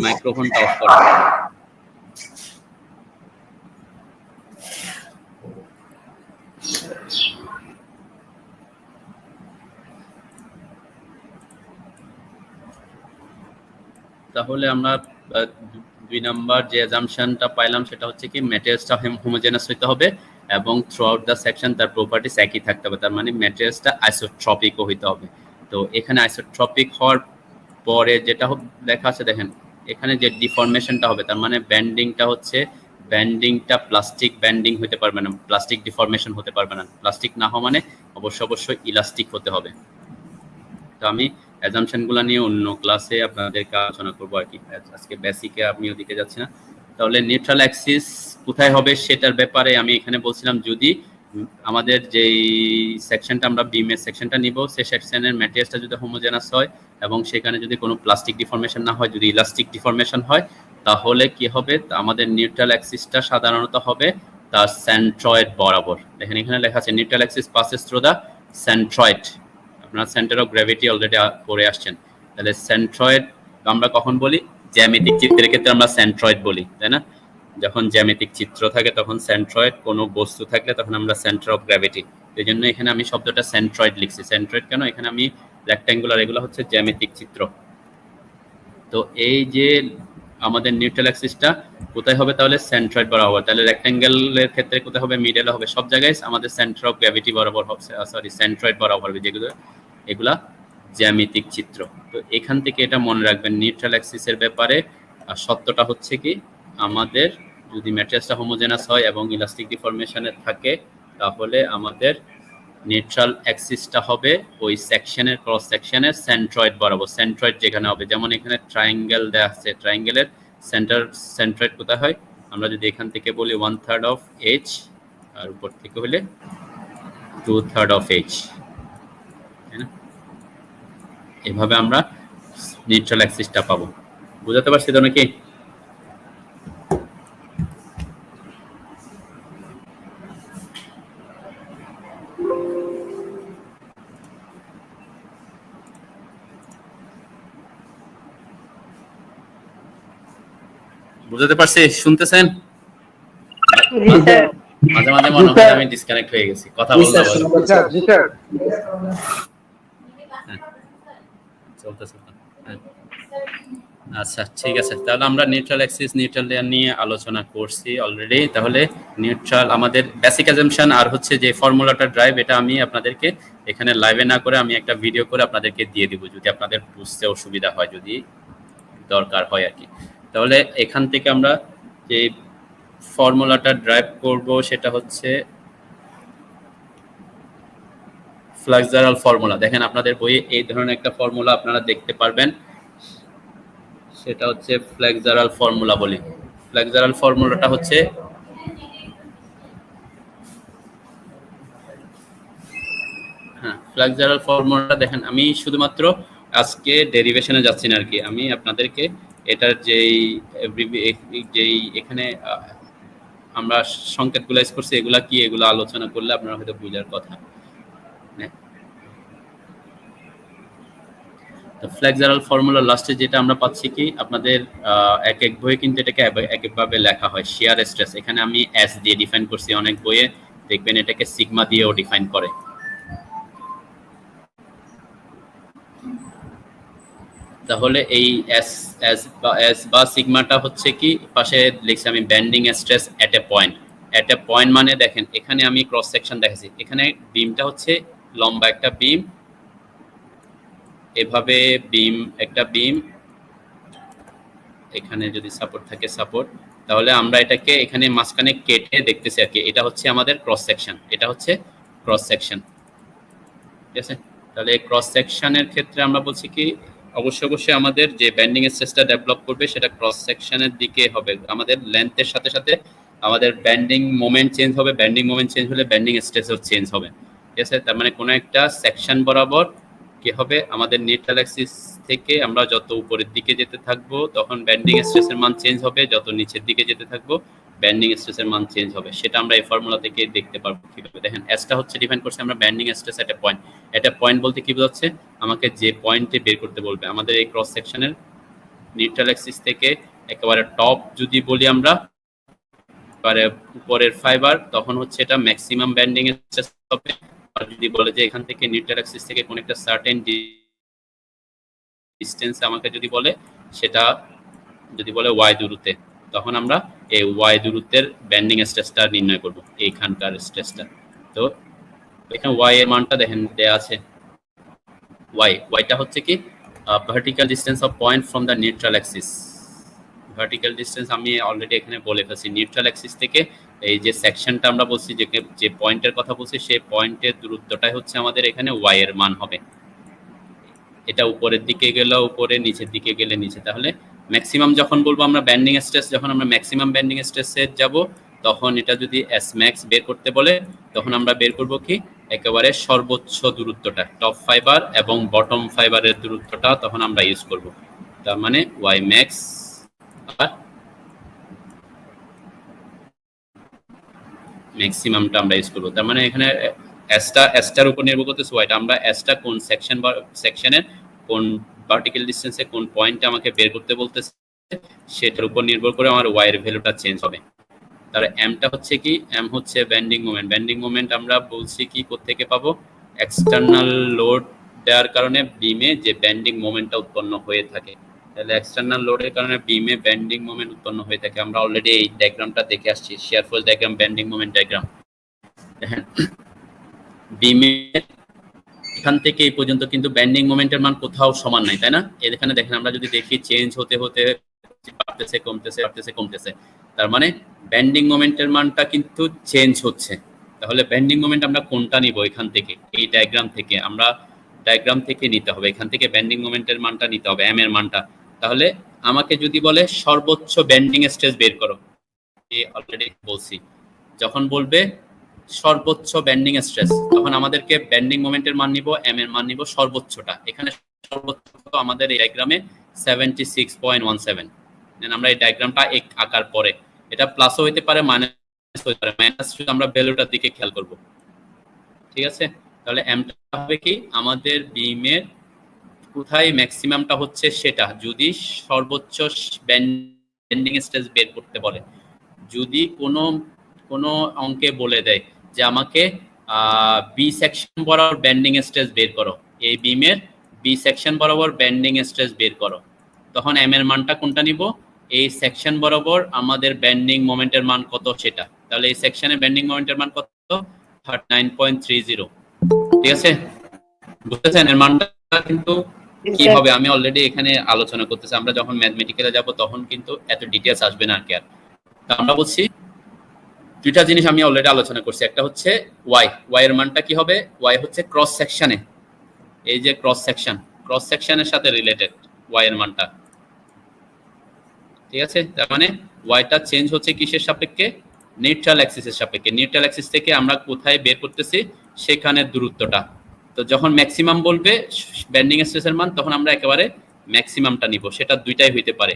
মাইক্রোফোনটা অফ করা। তাহলে আমরা 2 নাম্বার যে অ্যাজাম্পশনটা পাইলাম সেটা হচ্ছে কি ম্যাটেরিয়ালসটা হোমোজেনাস হইতে হবে এবং থ্রু আউট দ্য সেকশন তার প্রপার্টিস একই থাকতে হবে। তার মানে ম্যাটেরিয়ালসটা আইসোট্রপিকও হইতে হবে। তো এখানে আইসোট্রপিক হওয়ার পরে যেটা লেখা আছে দেখেন, এখানে যে ডিফরমেশনটা হবে, তার মানে ব্যান্ডিংটা হচ্ছে, ব্যান্ডিংটা প্লাস্টিক ব্যান্ডিং হতে পারবে না, প্লাস্টিক ডিফরমেশন হতে পারবে না। প্লাস্টিক না হওয়া মানে অবশ্যই ইলাস্টিক হতে হবে। তো আমি অ্যাজাম্পশনগুলো নিয়ে অন্য ক্লাসে আপনাদেরকে আলোচনা করবো আর কি, আজকে বেসিকে আমি ওদিকে যাচ্ছি না। তাহলে নিউট্রাল অ্যাক্সিস কোথায় হবে সেটার ব্যাপারে আমি এখানে বলছিলাম, যদি আমাদের যেই সেকশনটা আমরা বিমের সেকশনটা নিব, সেই সেকশনের ম্যাটেরিয়ালসটা যদি হোমোজেনাস হয় এবং সেখানে যদি কোনো প্লাস্টিক ডিফরমেশন না হয়, যদি ইলাস্টিক ডিফরমেশন হয়, তাহলে কি হবে, আমাদের নিউট্রাল অ্যাক্সিসটা সাধারণত হবে তার সেন্ট্রয়েড বরাবর। দেখেন এখানে লেখা আছে neutral Axis passes through the centroid. আপনার সেন্টার অফ গ্র্যাভিটি অলরেডি পড়ে আসছেন। তাহলে সেন্ট্রয়েড আমরা কখন বলি? জ্যামিতিক চিত্রের ক্ষেত্রে আমরা সেন্ট্রয়েড বলি, তাই না? যখন জ্যামিতিক চিত্র থাকে তখন সেন্ট্রয়েড, কোনো বস্তু থাকলে তখন আমরা সেন্টার অফ গ্র্যাভিটি। এই জন্য এখানে আমি শব্দটা সেন্ট্রয়েড লিখছি। সেন্ট্রয়েড কেন? এখানে আমি রেক্ট্যাঙ্গুলার, এগুলো হচ্ছে জ্যামিতিক চিত্র। তো এই যে আমাদের নিউট্রাল অ্যাক্সিসটা কোথায় হবে? তাহলে সেন্ট্রয়েড বরাবর। তাহলে রেক্ট্যাঙ্গেলের ক্ষেত্রে কোথায় হবে? মিডলে হবে। সব জায়গায় আমাদের সেন্টার অফ গ্র্যাভিটি বরাবর হবে, সরি সেন্ট্রয়েড বরাবর হবে, যেগুলো এগুলা জ্যামিতিক চিত্র। তো এখান থেকে এটা মনে রাখবেন নিউট্রাল অ্যাক্সিসের ব্যাপারে। আর সত্যটা হচ্ছে কি, আমাদের যদি ম্যাট্রিক্সটা হোমোজেনাস হয় এবং ইলাস্টিক ডিফরমেশনে থাকে, তাহলে আমাদের নিউট্রাল অ্যাক্সিসটা হবে ওই সেকশনের, ক্রস সেকশনের সেন্ট্রয়েড বরাবর। সেন্ট্রয়েড যেখানে হবে, যেমন এখানে ট্রায়াঙ্গেল দেওয়া আছে, ট্রায়াঙ্গেলের সেন্ট্রয়েড কোথায় হয়? আমরা যদি এখান থেকে বলি 1/3 অফ এইচ, আর উপর থেকে হলে 2/3 অফ এইচ, তাই না? এভাবে আমরা নিউট্রাল অ্যাক্সিসটা পাবো। বুঝাতে পারছি তো নাকি? বুঝাতে পারছি? শুনতেছেন? মাঝে মাঝে মনে হয় আমি ডিসকানেক্ট হয়ে গেছি, কথা বলতে চলতেছে। আচ্ছা ঠিক আছে, তাহলে আমরা নিউট্রাল অ্যাক্সিস, নিউট্রাল লেয়ার নিয়ে আলোচনা করছি অলরেডি। তাহলে নিউট্রাল আমাদের বেসিক অ্যাজাম্পশন আর হচ্ছে যে ফর্মুলাটা ড্রাইভ, এটা আমি আপনাদেরকে এখানে লাইভে না করে আমি একটা ভিডিও করে আপনাদেরকে দিয়ে দিব, যদি আপনাদের বুঝতে অসুবিধা হয়, যদি দরকার হয় আর কি। তাহলে এখান থেকে আমরা যে ফর্মুলাটা ড্রাইভ করব সেটা হচ্ছে ফ্লেক্সারাল ফর্মুলা। দেখেন আপনাদের বইয়ে এই ধরনের একটা ফর্মুলা আপনারা দেখতে পারবেন, সেটা হচ্ছে ফ্লেক্সারাল ফর্মুলা বলি। ফ্লেক্সারাল ফর্মুলাটা হচ্ছে, হ্যাঁ ফ্লেক্সারাল ফর্মুলাটা দেখেন, আমি শুধুমাত্র আজকে ডেরিভেশনে যাচ্ছি না আর কি, আমি আপনাদেরকে এটার যেই এখানে আমরা সংকেতগুলো ইউজ করছি, এগুলা কি, এগুলো আলোচনা করলে আপনারা হয়তো বুঝার কথা। তো ফ্লেক্সারাল ফর্মুলা লাস্টে যেটা আমরা পাচ্ছি কি, আপনাদের এক এক বইয়ে কিন্তু এটাকে এক একভাবে লেখা হয়। শিয়ার স্ট্রেস এখানে আমি এস দিয়ে ডিফাইন করছি, অনেক বইয়ে দেখবেন এটাকে সিগমা দিয়েও ডিফাইন করে। তাহলে এই এস বা সিগমাটা হচ্ছে কি, পাশে লিখছি আমি বেন্ডিং স্ট্রেস এট এ পয়েন্ট। এট এ পয়েন্ট মানে দেখেন এখানে আমি ক্রস সেকশন দেখাচ্ছি, এখানে বিমটা হচ্ছে লম্বা একটা বিম, এভাবে বিম, একটা বিম, এখানে যদি সাপোর্ট থাকে সাপোর্ট, তাহলে আমরা এটাকে এখানে মাঝখানে কেটে দেখতেছি আর কি, এটা হচ্ছে আমাদের ক্রস সেকশন, এটা হচ্ছে ক্রস সেকশন, ঠিক আছে? তাহলে ক্রস সেকশনের ক্ষেত্রে আমরা বলছি কি, অবশ্যই আমাদের যে বেন্ডিং স্ট্রেসটা ডেভেলপ করবে সেটা ক্রস সেকশনের দিকে হবে। আমাদের লেন্থের সাথে সাথে আমাদের ব্যান্ডিং মোমেন্ট চেঞ্জ হবে, ব্যান্ডিং মোমেন্ট চেঞ্জ হলে ব্যান্ডিং স্ট্রেসও চেঞ্জ হবে। ঠিক আছে, তার মানে কোনো একটা সেকশন বরাবর কি হবে, আমাদের নিউট্রাল অ্যাক্সিস থেকে আমরা যত উপরের দিকে যেতে থাকবো তখন ব্যান্ডিং স্ট্রেসের মান চেঞ্জ হবে, যত নিচের দিকে যেতে থাকবো ব্যান্ডিং স্ট্রেসের মান চেঞ্জ হবে। সেটা আমরা এই ফর্মুলা থেকে দেখতে পারবো কিভাবে। দেখেন এসটা হচ্ছে ডিফাইন করছে আমরা ব্যান্ডিং স্ট্রেস এট এ পয়েন্ট। এটা পয়েন্ট বলতে কি বোঝাচ্ছে, আমাকে যে পয়েন্টে বের করতে বলবে আমাদের এই ক্রস সেকশনের নিউট্রাল অ্যাক্সিস থেকে একেবারে টপ যদি বলি আমরা এবারে উপরের ফাইবার, তখন হচ্ছে এটা ম্যাক্সিমাম ব্যান্ডিং স্ট্রেস হবে। আর যদি বলে যে এখান থেকে নিউট্রাল অ্যাক্সিস থেকে কোন একটা সার্টেন ডিসটেন্স আমাকে যদি বলে, সেটা যদি বলে ওয়াই দূরত্বে, তখন আমরা এই ওয়াই দূরত্বের ব্যান্ডিং স্ট্রেসটা নির্ণয় করব, এইখানকার স্ট্রেসটা। তো এখানে ওয়াই এর মানটা দেখেন দেয়া আছে, ওয়াইটা হচ্ছে কি vertical distance of point from the neutral Axis. Vertical distance আমি অলরেডি এখানে বলে ফেলছি, নিউট্রাল অ্যাক্সিস থেকে এই যে সেকশনটা আমরা বলছি যে পয়েন্টের কথা বলছি, সেই পয়েন্টের দূরত্বটাই হচ্ছে আমাদের এখানে ওয়াই এর মান হবে। এটা উপরের দিকে গেলে উপরে, নিচের দিকে গেলে নিচে। তাহলে ম্যাক্সিমাম যখন বলবো আমরা ব্যান্ডিং স্ট্রেস, যখন আমরা ম্যাক্সিমাম ব্যান্ডিং স্ট্রেসে যাব, তখন এটা যদি এস ম্যাক্স বের করতে বলে, তখন আমরা বের করব কি একেবারে সর্বোচ্চ দূরত্বটা, টপ ফাইবার এবং বটম ফাইবারের দূরত্বটা তখন আমরা ইউজ করব। তার মানে ওয়াই ম্যাক্স আর ম্যাক্সিমামটা আমরা ইউজ করব। তার মানে এখানে এসটার উপর নির্ভর করতেছে ওয়াইটা, আমরা এসটা কোন সেকশন বা সেকশনের কোন ভার্টিক্যাল ডিসটেন্সে কোন পয়েন্টে আমাকে বের করতে বলতেছে, সেটার উপর নির্ভর করে আমার ওয়াই এর ভ্যালুটা চেঞ্জ হবে। তাহলে এমটা হচ্ছে কি, এম হচ্ছে ব্যান্ডিং মোমেন্ট। ব্যান্ডিং মোমেন্ট আমরা বলছি কি কোত্থেকে পাবো, এক্সটার্নাল লোড দেওয়ার কারণে বিমে যে ব্যান্ডিং মোমেন্টটা উৎপন্ন হয়ে থাকে। তাহলে এক্সটার্নাল লোডের কারণে বিমে ব্যান্ডিং মোমেন্ট উৎপন্ন হয়ে থাকে। আমরা অলরেডি এই ডায়াগ্রামটা দেখে আসছি, shear force diagram, bending moment diagram. দেখেন বিমের এখান থেকে এই পর্যন্ত কিন্তু ব্যান্ডিং মোমেন্টের মান কোথাও সমান নাই, তাই না? এখানে দেখেন আমরা যদি দেখি চেঞ্জ হতে হতে বাড়তেছে, কমতেছে, বাড়তেছে, কমতেছে। তার মানে ব্যান্ডিং মোমেন্টের মানটা কিন্তু চেঞ্জ হচ্ছে। তাহলে ব্যান্ডিং মোমেন্ট আমরা কোনটা নিব, এখান থেকে, এই ডায়াগ্রাম থেকে, আমরা ডায়াগ্রাম থেকে নিতে হবে, এখান থেকে ব্যান্ডিং মোমেন্টের মানটা নিতে হবে, এম এর মানটা। তাহলে আমাকে যদি বলে সর্বোচ্চ ব্যান্ডিং স্ট্রেস বের করো, অলরেডি বলছি যখন বলবে সর্বোচ্চ ব্যান্ডিং স্ট্রেস, তখন আমাদেরকে ব্যান্ডিং মোমেন্টের মান নিব, এম এর মান নিব সর্বোচ্চটা। এখানে সর্বোচ্চ আমাদের এই ডায়াগ্রামে 76.17। আমরা এই ডায়াগ্রামটা এক আকার পরে, এটা প্লাসও হইতে পারে মাইনাস হইতে পারে, মাইনাস শুধু আমরা ভ্যালুটার দিকে খেয়াল করব। ঠিক আছে, তাহলে এমটা হবে কি আমাদের বিমের কোথায় ম্যাক্সিমামটা হচ্ছে সেটা, যদি সর্বোচ্চ ব্যান্ডিং স্ট্রেস বের করতে বলে। যদি কোনো অঙ্কে বলে দেয় যে আমাকে বি সেকশন বরাবর ব্যান্ডিং স্ট্রেস বের করো, এই বিমের বি সেকশন বরাবর ব্যান্ডিং স্ট্রেস বের করো, তখন এম এর মানটা কোনটা নিব, এই সেকশন বরাবর আমাদের ব্যান্ডিং মোমেন্টের মান কত সেটা। তাহলে এই সেকশনের ব্যান্ডিং মোমেন্টের মান কত, 39.30। ঠিক আছে, বুঝতেছেন এর মানটা কিন্তু কি হবে, আমি অলরেডি এখানে আলোচনা করতেছি। আমরা যখন ম্যাথমেটিক্যালে যাব তখন কিন্তু এত ডিটেইলস আসবে না আর কি। আর আমরা বলছি দুইটা জিনিস আমি অলরেডি আলোচনা করছি, একটা হচ্ছে ওয়াই এর মানটা কি হবে, ওয়াই হচ্ছে ক্রস সেকশনে, এই যে ক্রস সেকশনের সাথে রিলেটেড ওয়াই এর মানটা। ঠিক আছে, তার মানে ওয়াইটা চেঞ্জ হচ্ছে কিসের সাপেক্ষে, নিউট্রাল অ্যাক্সিসের সাপেক্ষে। নিউট্রাল অ্যাক্সিস থেকে আমরা কোথায় বের করতেছি সেখানে দূরত্বটা। তো যখন ম্যাক্সিমাম বলবে ব্যান্ডিং স্ট্রেসের মান, তখন আমরা একেবারে ম্যাক্সিমামটা নিব। সেটা দুইটাই হইতে পারে,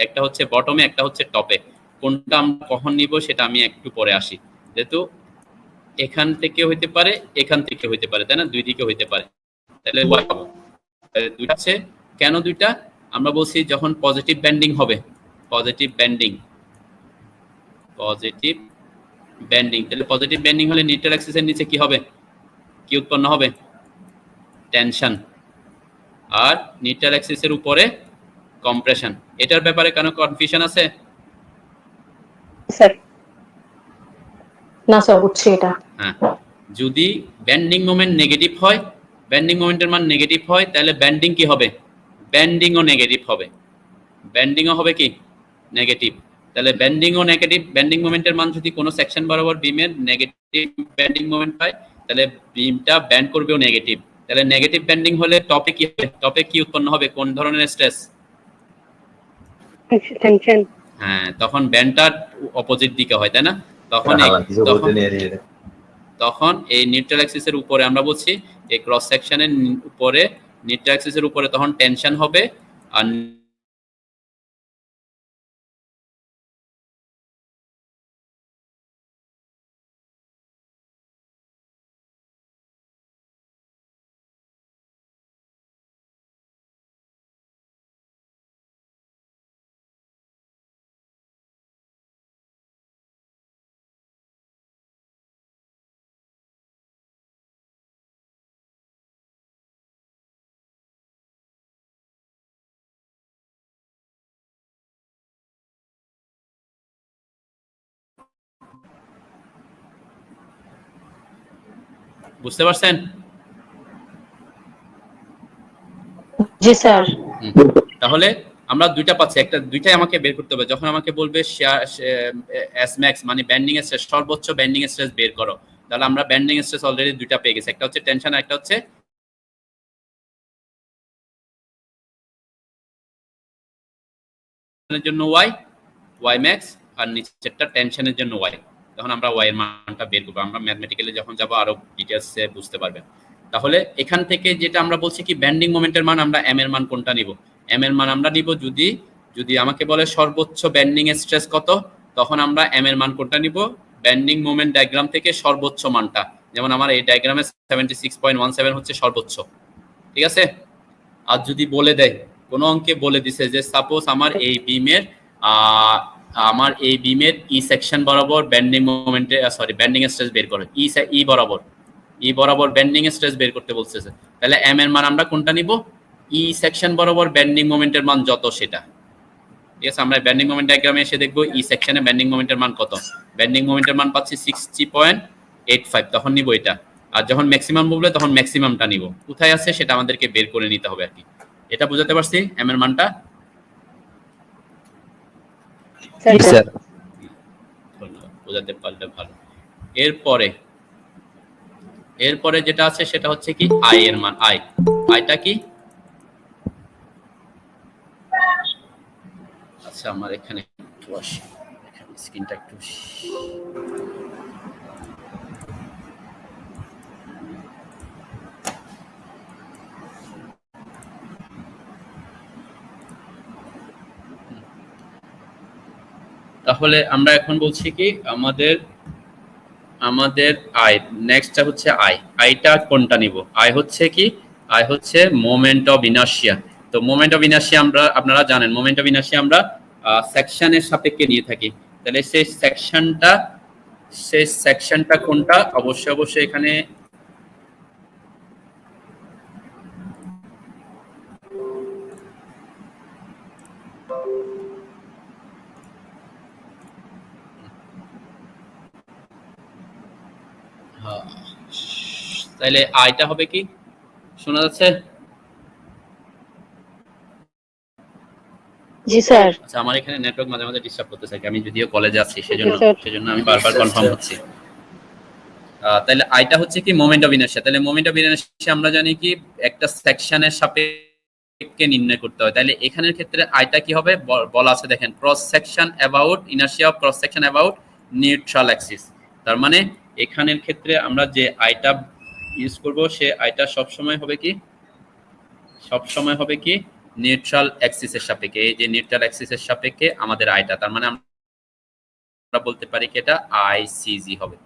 একটা হচ্ছে বটমে, একটা হচ্ছে টপে। কোনটা আমরা কখন নিব সেটা আমি একটু পরে আসি, যেহেতু এখান থেকে হইতে পারে, এখান থেকে হইতে পারে, তাই না, দুই দিকে হইতে পারে। তাহলে ওয়াই পাবো দুইটা আছে। কেন দুইটা, আমরা বলছি যখন পজিটিভ ব্যান্ডিং হবে, পজিটিভ ব্যান্ডিং, তাহলে পজিটিভ ব্যান্ডিং হলে নিউট্রাল অ্যাক্সিসের নিচে কি হবে, কি উৎপন্ন হবে, টেনশন। আর নিউট্রাল অ্যাক্সিসের উপরে কম্প্রেশন। এটার ব্যাপারে কেন কনফিউশন আছে স্যার? না স্যার, বুঝছি এটা। হ্যাঁ, যদি ব্যান্ডিং মোমেন্ট নেগেটিভ হয়, ব্যান্ডিং মোমেন্টের মান নেগেটিভ হয়, তাহলে ব্যান্ডিং কি হবে, ব্যান্ডিংও নেগেটিভ হবে, ব্যান্ডিংও হবে কি নেগেটিভ। তাহলে ব্যান্ডিংও নেগেটিভ, ব্যান্ডিং মোমেন্টের মান যদি কোনো সেকশন বরাবর বিমের নেগেটিভ ব্যান্ডিং মোমেন্ট পায়, তাহলে বিমটা ব্যান্ড করবেও নেগেটিভ। তাহলে নেগেটিভ ব্যান্ডিং হলে টপে কি হবে, টপে কি উৎপন্ন হবে, কোন ধরনের স্ট্রেস, টেনশন। হ্যাঁ, তখন ব্যান্ডটা অপোজিট দিকে হয়, তাই না? তখন তখন এই নিউট্রাল অ্যাক্সিসের উপরে আমরা বলছি এই ক্রস সেকশনের উপরে নিউট্রাল অ্যাক্সিসের উপরে তখন টেনশন হবে, আর বুঝতে পারছেন? জি স্যার। তাহলে আমরা দুইটা পাচ্ছি, একটা দুইটাই আমাকে বের করতে হবে। যখন আমাকে বলবে এস ম্যাক্স মানে ব্যান্ডিং এর স্ট্রেস, সর্বোচ্চ ব্যান্ডিং এর স্ট্রেস বের করো, তাহলে আমরা ব্যান্ডিং এর স্ট্রেস অলরেডি দুইটা পেয়ে গেছি, একটা হচ্ছে টেনশন আর একটা হচ্ছে এর জন্য ওয়াই ম্যাক্স, আর নিচেরটা টেনশনের জন্য ওয়াই। তখন আমরা ওয়াই এর মানটা বের করবো, আমরা ম্যাথমেটিক্যালি যখন যাব আরো ডিটেইলসে বুঝতে পারবেন। তাহলে এখান থেকে যেটা আমরা বলছি কি ব্যান্ডিং মোমেন্টের মান, আমরা এম এর মান কোনটা নিব? এম এর মান আমরা নিব যদি যদি আমাকে বলে সর্বোচ্চ ব্যান্ডিং এর স্ট্রেস কত, তখন আমরা এম এর মান কোনটা নিব? ব্যান্ডিং মোমেন্ট ডায়াগ্রাম থেকে সর্বোচ্চ মানটা। যেমন আমার এই ডায়াগ্রামে 76.17 হচ্ছে সর্বোচ্চ, ঠিক আছে? আর যদি বলে দেয় কোনো অঙ্কে বলে দিছে যে সাপোজ আমার এই বিমের ই সেকশন বরাবর ব্যান্ডিং মোমেন্টে ব্যান্ডিং স্ট্রেস বের করো, ই বরাবর ব্যান্ডিং স্ট্রেস বের করতে বলতেছে, তাহলে এম এর মান আমরা কোনটা নিব? ই সেকশন বরাবর ব্যান্ডিং মোমেন্টের মান যত সেটা, ঠিক আছে? আমরা ব্যান্ডিং মোমেন্ট ডায়াগ্রামে এসে দেখবো ই সেকশনে ব্যান্ডিং মোমেন্টের মান কত। ব্যান্ডিং মোমেন্টের মান পাচ্ছি 60.85, তখন নিব এটা। আর যখন ম্যাক্সিমাম বলবে তখন ম্যাক্সিমামটা নিব, কোথায় আছে সেটা আমাদেরকে বের করে নিতে হবে আর কি। এটা বুঝাতে পারছি এম এর মানটা? স্যার বোঝাতে পারলে ভালো। এরপরে যেটা আছে সেটা হচ্ছে কি আই এর মান। আইটা কি? আচ্ছা, আমার এখানে একটু আসি, এখানে স্ক্রিনটা একটু তাহলে আমরা এখন বলছি কি আমাদের আই নেক্সটটা হচ্ছে আইটা কোনটা নিব? আই হচ্ছে কি? আই হচ্ছে মোমেন্ট অফ ইনার্শিয়া। তো মোমেন্ট অফ ইনার্শিয়া আপনারা জানেন মোমেন্ট অফ ইনার্শিয়া আমরা সেকশনের সাপেক্ষে নিয়ে থাকি। তাহলে সেই সেকশনটা কোনটা? অবশ্যই এখানে তাহলে আইটা হবে কি? শোনা যাচ্ছে? জি স্যার। আচ্ছা, আমার এখানে নেটওয়ার্ক মাঝে মাঝে ডিস্টার্ব করতেছে, আমি যদিও কলেজে আছি সেজন্য আমি বারবার কনফার্ম হচ্ছি। তাহলে আইটা হচ্ছে কি মোমেন্ট অফ ইনার্শিয়া। তাহলে মোমেন্ট অফ ইনার্শিয়া আমরা জানি কি একটা সেকশনের সাপেক্ষে নির্ণয় করতে হয়। তাহলে এখানের ক্ষেত্রে আইটা কি হবে বলা আছে, দেখেন cross section about inertia of cross section about neutral Axis. তার মানে এখানের ক্ষেত্রে আমরা যে আইটা ইউজ করব সে আইটা সবসময় হবে কি নিউট্রাল অ্যাক্সিসের সাপেক্ষে। এই যে নিউট্রাল অ্যাক্সিসের সাপেক্ষে আমাদের আইটা, তার মানে আমরা বলতে পারি কি এটা আইসিজি হবে।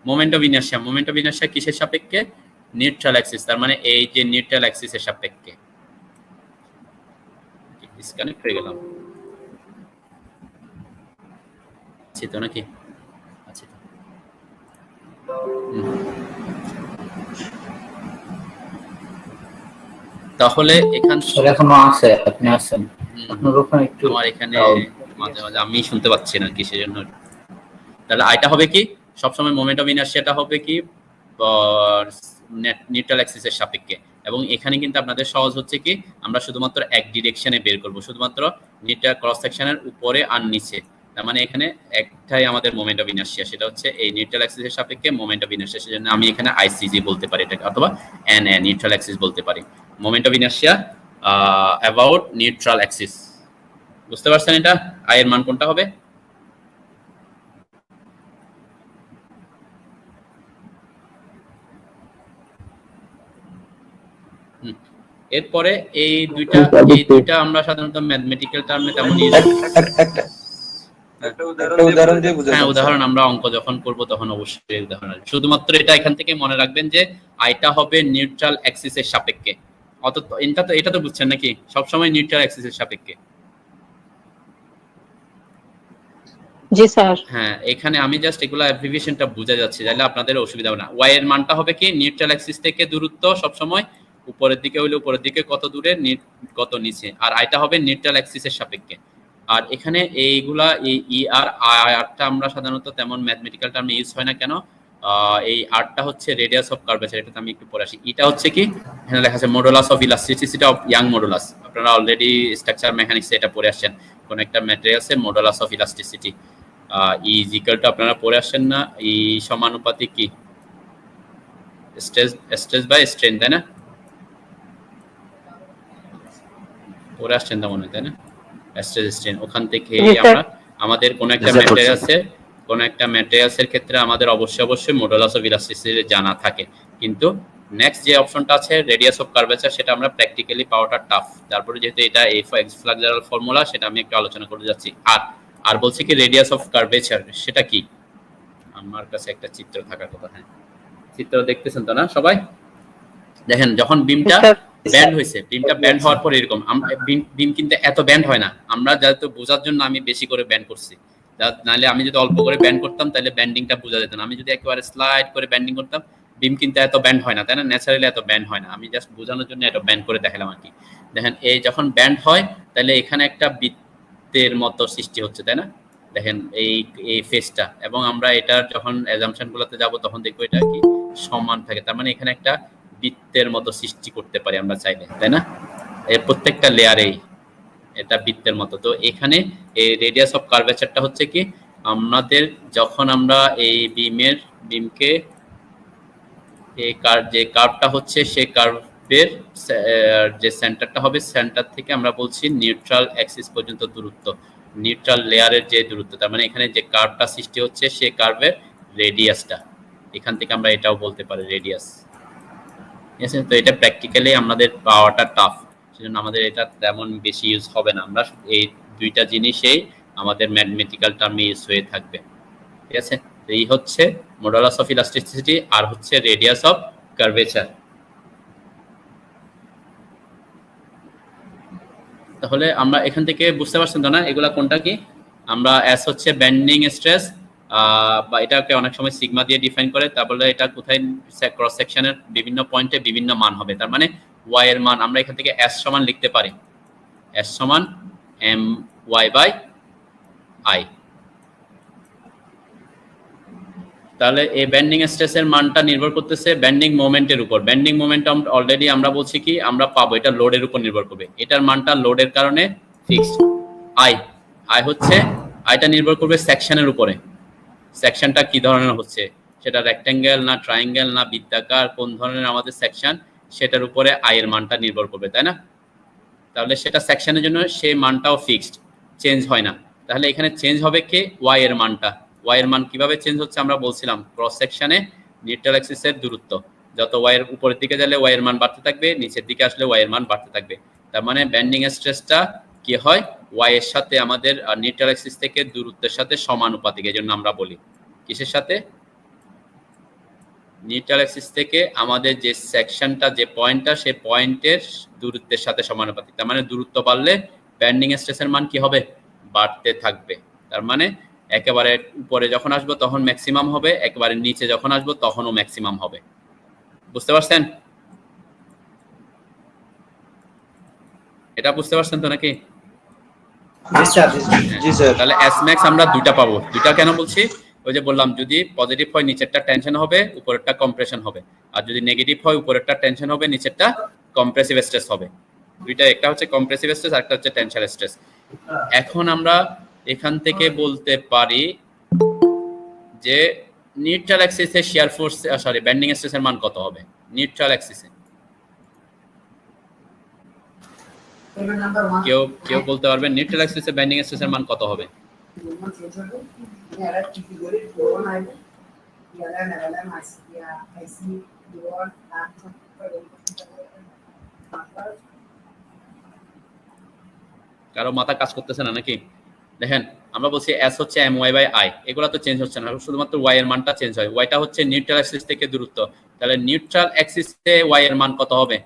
মোমেন্ট অফ ইনার্শিয়া কিসের সাপেক্ষে? নিউট্রাল অ্যাক্সিস, তার মানে এই যে নিউট্রাল অ্যাক্সিসের সাপেক্ষে। ডিসকানেক্ট হয়ে গেলাম তো নাকি? আচ্ছা, তাহলে এখনো আছে, আপনি আছেন আপনার ওখানে একটু আমার এখানে মাঝে মাঝে আমি শুনতে পাচ্ছি না কি সেজন্য। তাহলে আইটা হবে কি সবসময় মোমেন্ট অফ ইনার্শিয়াটা হবে কি নিউট্রাল অ্যাক্সিসের সাপেক্ষে। এবং এখানে কিন্তু আপনাদের সহজ হচ্ছে কি আমরা শুধুমাত্র এক ডিরেকশনে বের করব, শুধুমাত্র নিউট্রাল ক্রস সেকশনের উপরে আর নিচে। তার মানে এখানে একটাই আমাদের মোমেন্ট অফ ইনার্শিয়া, সেটা হচ্ছে এই নিউট্রাল অ্যাক্সিসের সাপেক্ষে মোমেন্ট অফ ইনার্শিয়া। সেজন্য আমি এখানে আইসিজি বলতে পারি এটাকে, অথবা এন এ নিউট্রাল অ্যাক্সিস বলতে পারি। Moment of inertia about neutral Axis. বুঝতে পারছেন এটা? আই এর মান কোনটা হবে? এরপরে এই দুইটা আমরা সাধারণত ম্যাথমেটিক্যাল টার্মে তেমন ইউজ একটা উদাহরণ দিয়ে বুঝাই। হ্যাঁ, উদাহরণ আমরা অঙ্ক যখন করব তখন অবশ্যই উদাহরণ আসবে। শুধুমাত্র এটা এখান থেকে মনে রাখবেন যে আইটা হবে নিউট্রাল অ্যাক্সিসের সাপেক্ষে। অত এটা তো বুঝছেন নাকি? সবসময় নিউট্রাল অ্যাক্সিসের সাপেক্ষে। জি স্যার। হ্যাঁ, এখানে আমি জাস্ট এগুলা অ্যাব্রিভিয়েশনটা বোঝা যাচ্ছে, তাহলে আপনাদের অসুবিধা হবে না। ওয়াই এর মানটা হবে কি নিউট্রাল অ্যাক্সিস থেকে দূরত্ব সবসময় উপরের দিকে হইলে উপরের দিকে কত দূরে, কত নিচে, আর আইটা হবে নিউট্রাল অ্যাক্সিসের সাপেক্ষে। আর এখানে এইগুলা এই ই আর আরটা আমরা সাধারণত তেমন ম্যাথমেটিক্যাল টার্মে ইউজ হয় না কেন? এই আরটা হচ্ছে রেডিয়াস অফ কার্ভেচার, এটা আমি একটু পরে আসি। এটা হচ্ছে কি এখানে লেখা আছে modulus of elasticity of Young modulus. আপনারা অলরেডি স্ট্রাকচার মেকানিক্সে এটা পড়ে আসছেন, কোন একটা ম্যাটেরিয়ালসের modulus of elasticity. E is equal to আপনারা পড়ে আসছেন না, ই সমানুপাতিক কি স্ট্রেস বাই স্ট্রেন, তাই না? পড়ে আসছেন তো মনে হয়, তাই না? স্ট্রেস স্ট্রেন, ওখান থেকে আমরা আমাদের কোন একটা ম্যাটেরিয়ালসের ক্ষেত্রে আমাদের অবশ্যই মডুলাস অফ ইলাস্টিসিটি জানা থাকে, কিন্তু নেক্সট যে অপশনটা আছে রেডিয়াস অফ কার্ভেচার, সেটা আমরা প্র্যাকটিক্যালি পাওয়াটা টাফ। তারপরে যেহেতু এটা ফ্লাক্সারাল ফর্মুলা, সেটা আমি একটু আলোচনা করে যাচ্ছি। আর বলছি কি রেডিয়াস অফ কার্ভেচার সেটা কি? আমার কাছে একটা চিত্র থাকার কথা। হ্যাঁ, চিত্র দেখতেছেন তো না সবাই? দেখেন, যখন বিমটা ব্যান্ড হয়েছে, বিমটা ব্যান্ড হওয়ার পর এরকম বিম কিন্তু এত ব্যান্ড হয় না। আমরা যাতে বোঝার জন্য আমি বেশি করে ব্যান্ড করছি, নাহলে আমি যদি অল্প করে ব্যান্ড করতাম তাহলে ব্যান্ডিংটা বোঝা যেত না। আমি যদি একেবারে স্লাইড করে ব্যান্ডিং করতাম, বিম কিন্তু এত ব্যান্ড হয় না, তাই না? ন্যাচারালি এত ব্যান্ড হয় না। আমি জাস্ট বোঝানোর জন্য এত ব্যান্ড করে দেখালাম আর কি। দেখেন, এই যখন ব্যান্ড হয় তাহলে এখানে একটা বৃত্তের মতো সৃষ্টি হচ্ছে, তাই না? দেখেন এই ফেসটা, এবং আমরা এটার যখন অ্যাজাম্পশন গুলোতে যাব তখন দেখবো এটা কি সমান থাকে। তার মানে এখানে একটা বৃত্তের মতো সৃষ্টি করতে পারি আমরা চাইলে, তাই না? এর প্রত্যেকটা লেয়ারেই এটা বৃত্তের মতো। তো এখানে এই রেডিয়াস অফ কার্ভেচারটা হচ্ছে কি আমাদের যখন আমরা এই বিমকে এই যে কার্ভটা হচ্ছে সেই কার্ভের যে সেন্টারটা হবে, সেন্টার থেকে আমরা বলছি নিউট্রাল অ্যাক্সিস পর্যন্ত দূরত্ব, নিউট্রাল লেয়ারের যে দূরত্ব, তার মানে এখানে যে কার্ভটা সৃষ্টি হচ্ছে সেই কার্ভের রেডিয়াসটা, এখান থেকে আমরা এটাও বলতে পারি রেডিয়াস। ঠিক আছে? তো এটা প্র্যাকটিক্যালি আমাদের পাওয়াটা টাফ, সেজন্য আমাদের এটা তেমন বেশি ইউজ হবে না। আমরা এই দুইটা জিনিসেই আমাদের ম্যাথমেটিক্যাল টার্মে ইউজ হয়ে থাকবে। ঠিক আছে? তো এই হচ্ছে মডুলাস অফ ইলাস্টিসিটি আর হচ্ছে রেডিয়াস অফ কার্ভেচার। তাহলে আমরা এখান থেকে বুঝতে পারছেন তো না এগুলা কোনটা কি? আমরা এস হচ্ছে বেন্ডিং স্ট্রেস, বা এটাকে অনেক সময় সিগমা দিয়ে ডিফাইন করে। তারপরে এটা কোথায় ক্রস সেকশনের বিভিন্ন পয়েন্টে বিভিন্ন মান হবে। তার মানে ওয়াই এর মান আমরা এখান থেকে এস সমান লিখতে পারি, এস সমান এম ওয়াই বাই আই। তাহলে এই বেন্ডিং স্ট্রেসের মানটা নির্ভর করতেছে বেন্ডিং মোমেন্টের উপর। বেন্ডিং মোমেন্ট অলরেডি আমরা বলছি কি আমরা পাবো, এটা লোডের উপর নির্ভর করবে। এটার মানটা লোডের কারণে ফিক্সড। আই হচ্ছে আইটা নির্ভর করবে সেকশনের উপরে, সেকশনটা কি ধরনের হচ্ছে, সেটা রেক্ট্যাঙ্গেল না ট্রায়াঙ্গেল না বৃত্তাকার, কোন ধরনের আমাদের সেকশন, সেটার উপরে আই এর মানটা নির্ভর করবে, তাই না? তাহলে সেটা সেকশনের জন্য সেই মানটাও ফিক্সড, চেঞ্জ হয় না। তাহলে এখানে চেঞ্জ হবে কি ওয়াই এর মানটা। ওয়াই এর মান কিভাবে চেঞ্জ হচ্ছে আমরা বলছিলাম, ক্রস সেকশনে নিউট্রাল অ্যাক্সিসের দূরত্ব, যত ওয়াই এর উপরের দিকে গেলে ওয়াই এর মান বাড়তে থাকবে, নিচের দিকে আসলে ওয়াই এর মান বাড়তে থাকবে। তার মানে বেন্ডিং স্ট্রেসটা কি হয়, ওয়াই এর সাথে আমাদের নিউট্রাল অ্যাক্সিস থেকে দূরত্বের সাথে সমানুপাতিক। এই জন্য আমরা বলি কিসের সাথে, নিউট্রাল অ্যাক্সিস থেকে আমাদের যে সেকশনটা যে পয়েন্টটা সেই পয়েন্টের দূরত্বের সাথে সমানুপাতিক। তার মানে দূরত্ব বাড়লে বেন্ডিং স্ট্রেসের মান কি হবে, বাড়তে থাকবে। তার মানে একেবারে উপরে যখন আসবো তখন ম্যাক্সিমাম হবে, একেবারে নিচে যখন আসবো তখনও ম্যাক্সিমাম হবে। বুঝতে পারছেন? এটা বুঝতে পারছেন তো নাকি? তাহলে এস ম্যাক্স আমরা দুইটা পাবো। দুইটা কেন বলছি, ওই যে বললাম যদি পজিটিভ হয় নিচেরটা টেনশন হবে, উপরেরটা কম্প্রেশন হবে, আর যদি নেগেটিভ হয় উপরেরটা টেনশন হবে, নিচেরটা কম্প্রেসিভ স্ট্রেস হবে। দুইটা, একটা হচ্ছে কম্প্রেসিভ স্ট্রেস আর একটা হচ্ছে টেনশন স্ট্রেস। এখন আমরা এখান থেকে বলতে পারি যে নিউট্রাল অ্যাক্সিসে শিয়ার ফোর্স বেন্ডিং স্ট্রেসের মান কত হবে নিউট্রাল অ্যাক্সিসে? কেউ কেউ বলতে পারবেন নিউট্রাল অ্যাক্সিসে বেন্ডিং স্ট্রেসের মান কত হবে? কারো মাথা কাজ করতেছে না নাকি? দেখেন আমরা বলছি s হচ্ছে my/i, এগুলো তো চেঞ্জ হচ্ছে না, শুধুমাত্র y এর মানটা চেঞ্জ হয়। y টা হচ্ছে নিউট্রাল অ্যাক্সিস থেকে দূরত্ব, তাহলে নিউট্রাল অ্যাক্সিসে y এর মান কত হবে?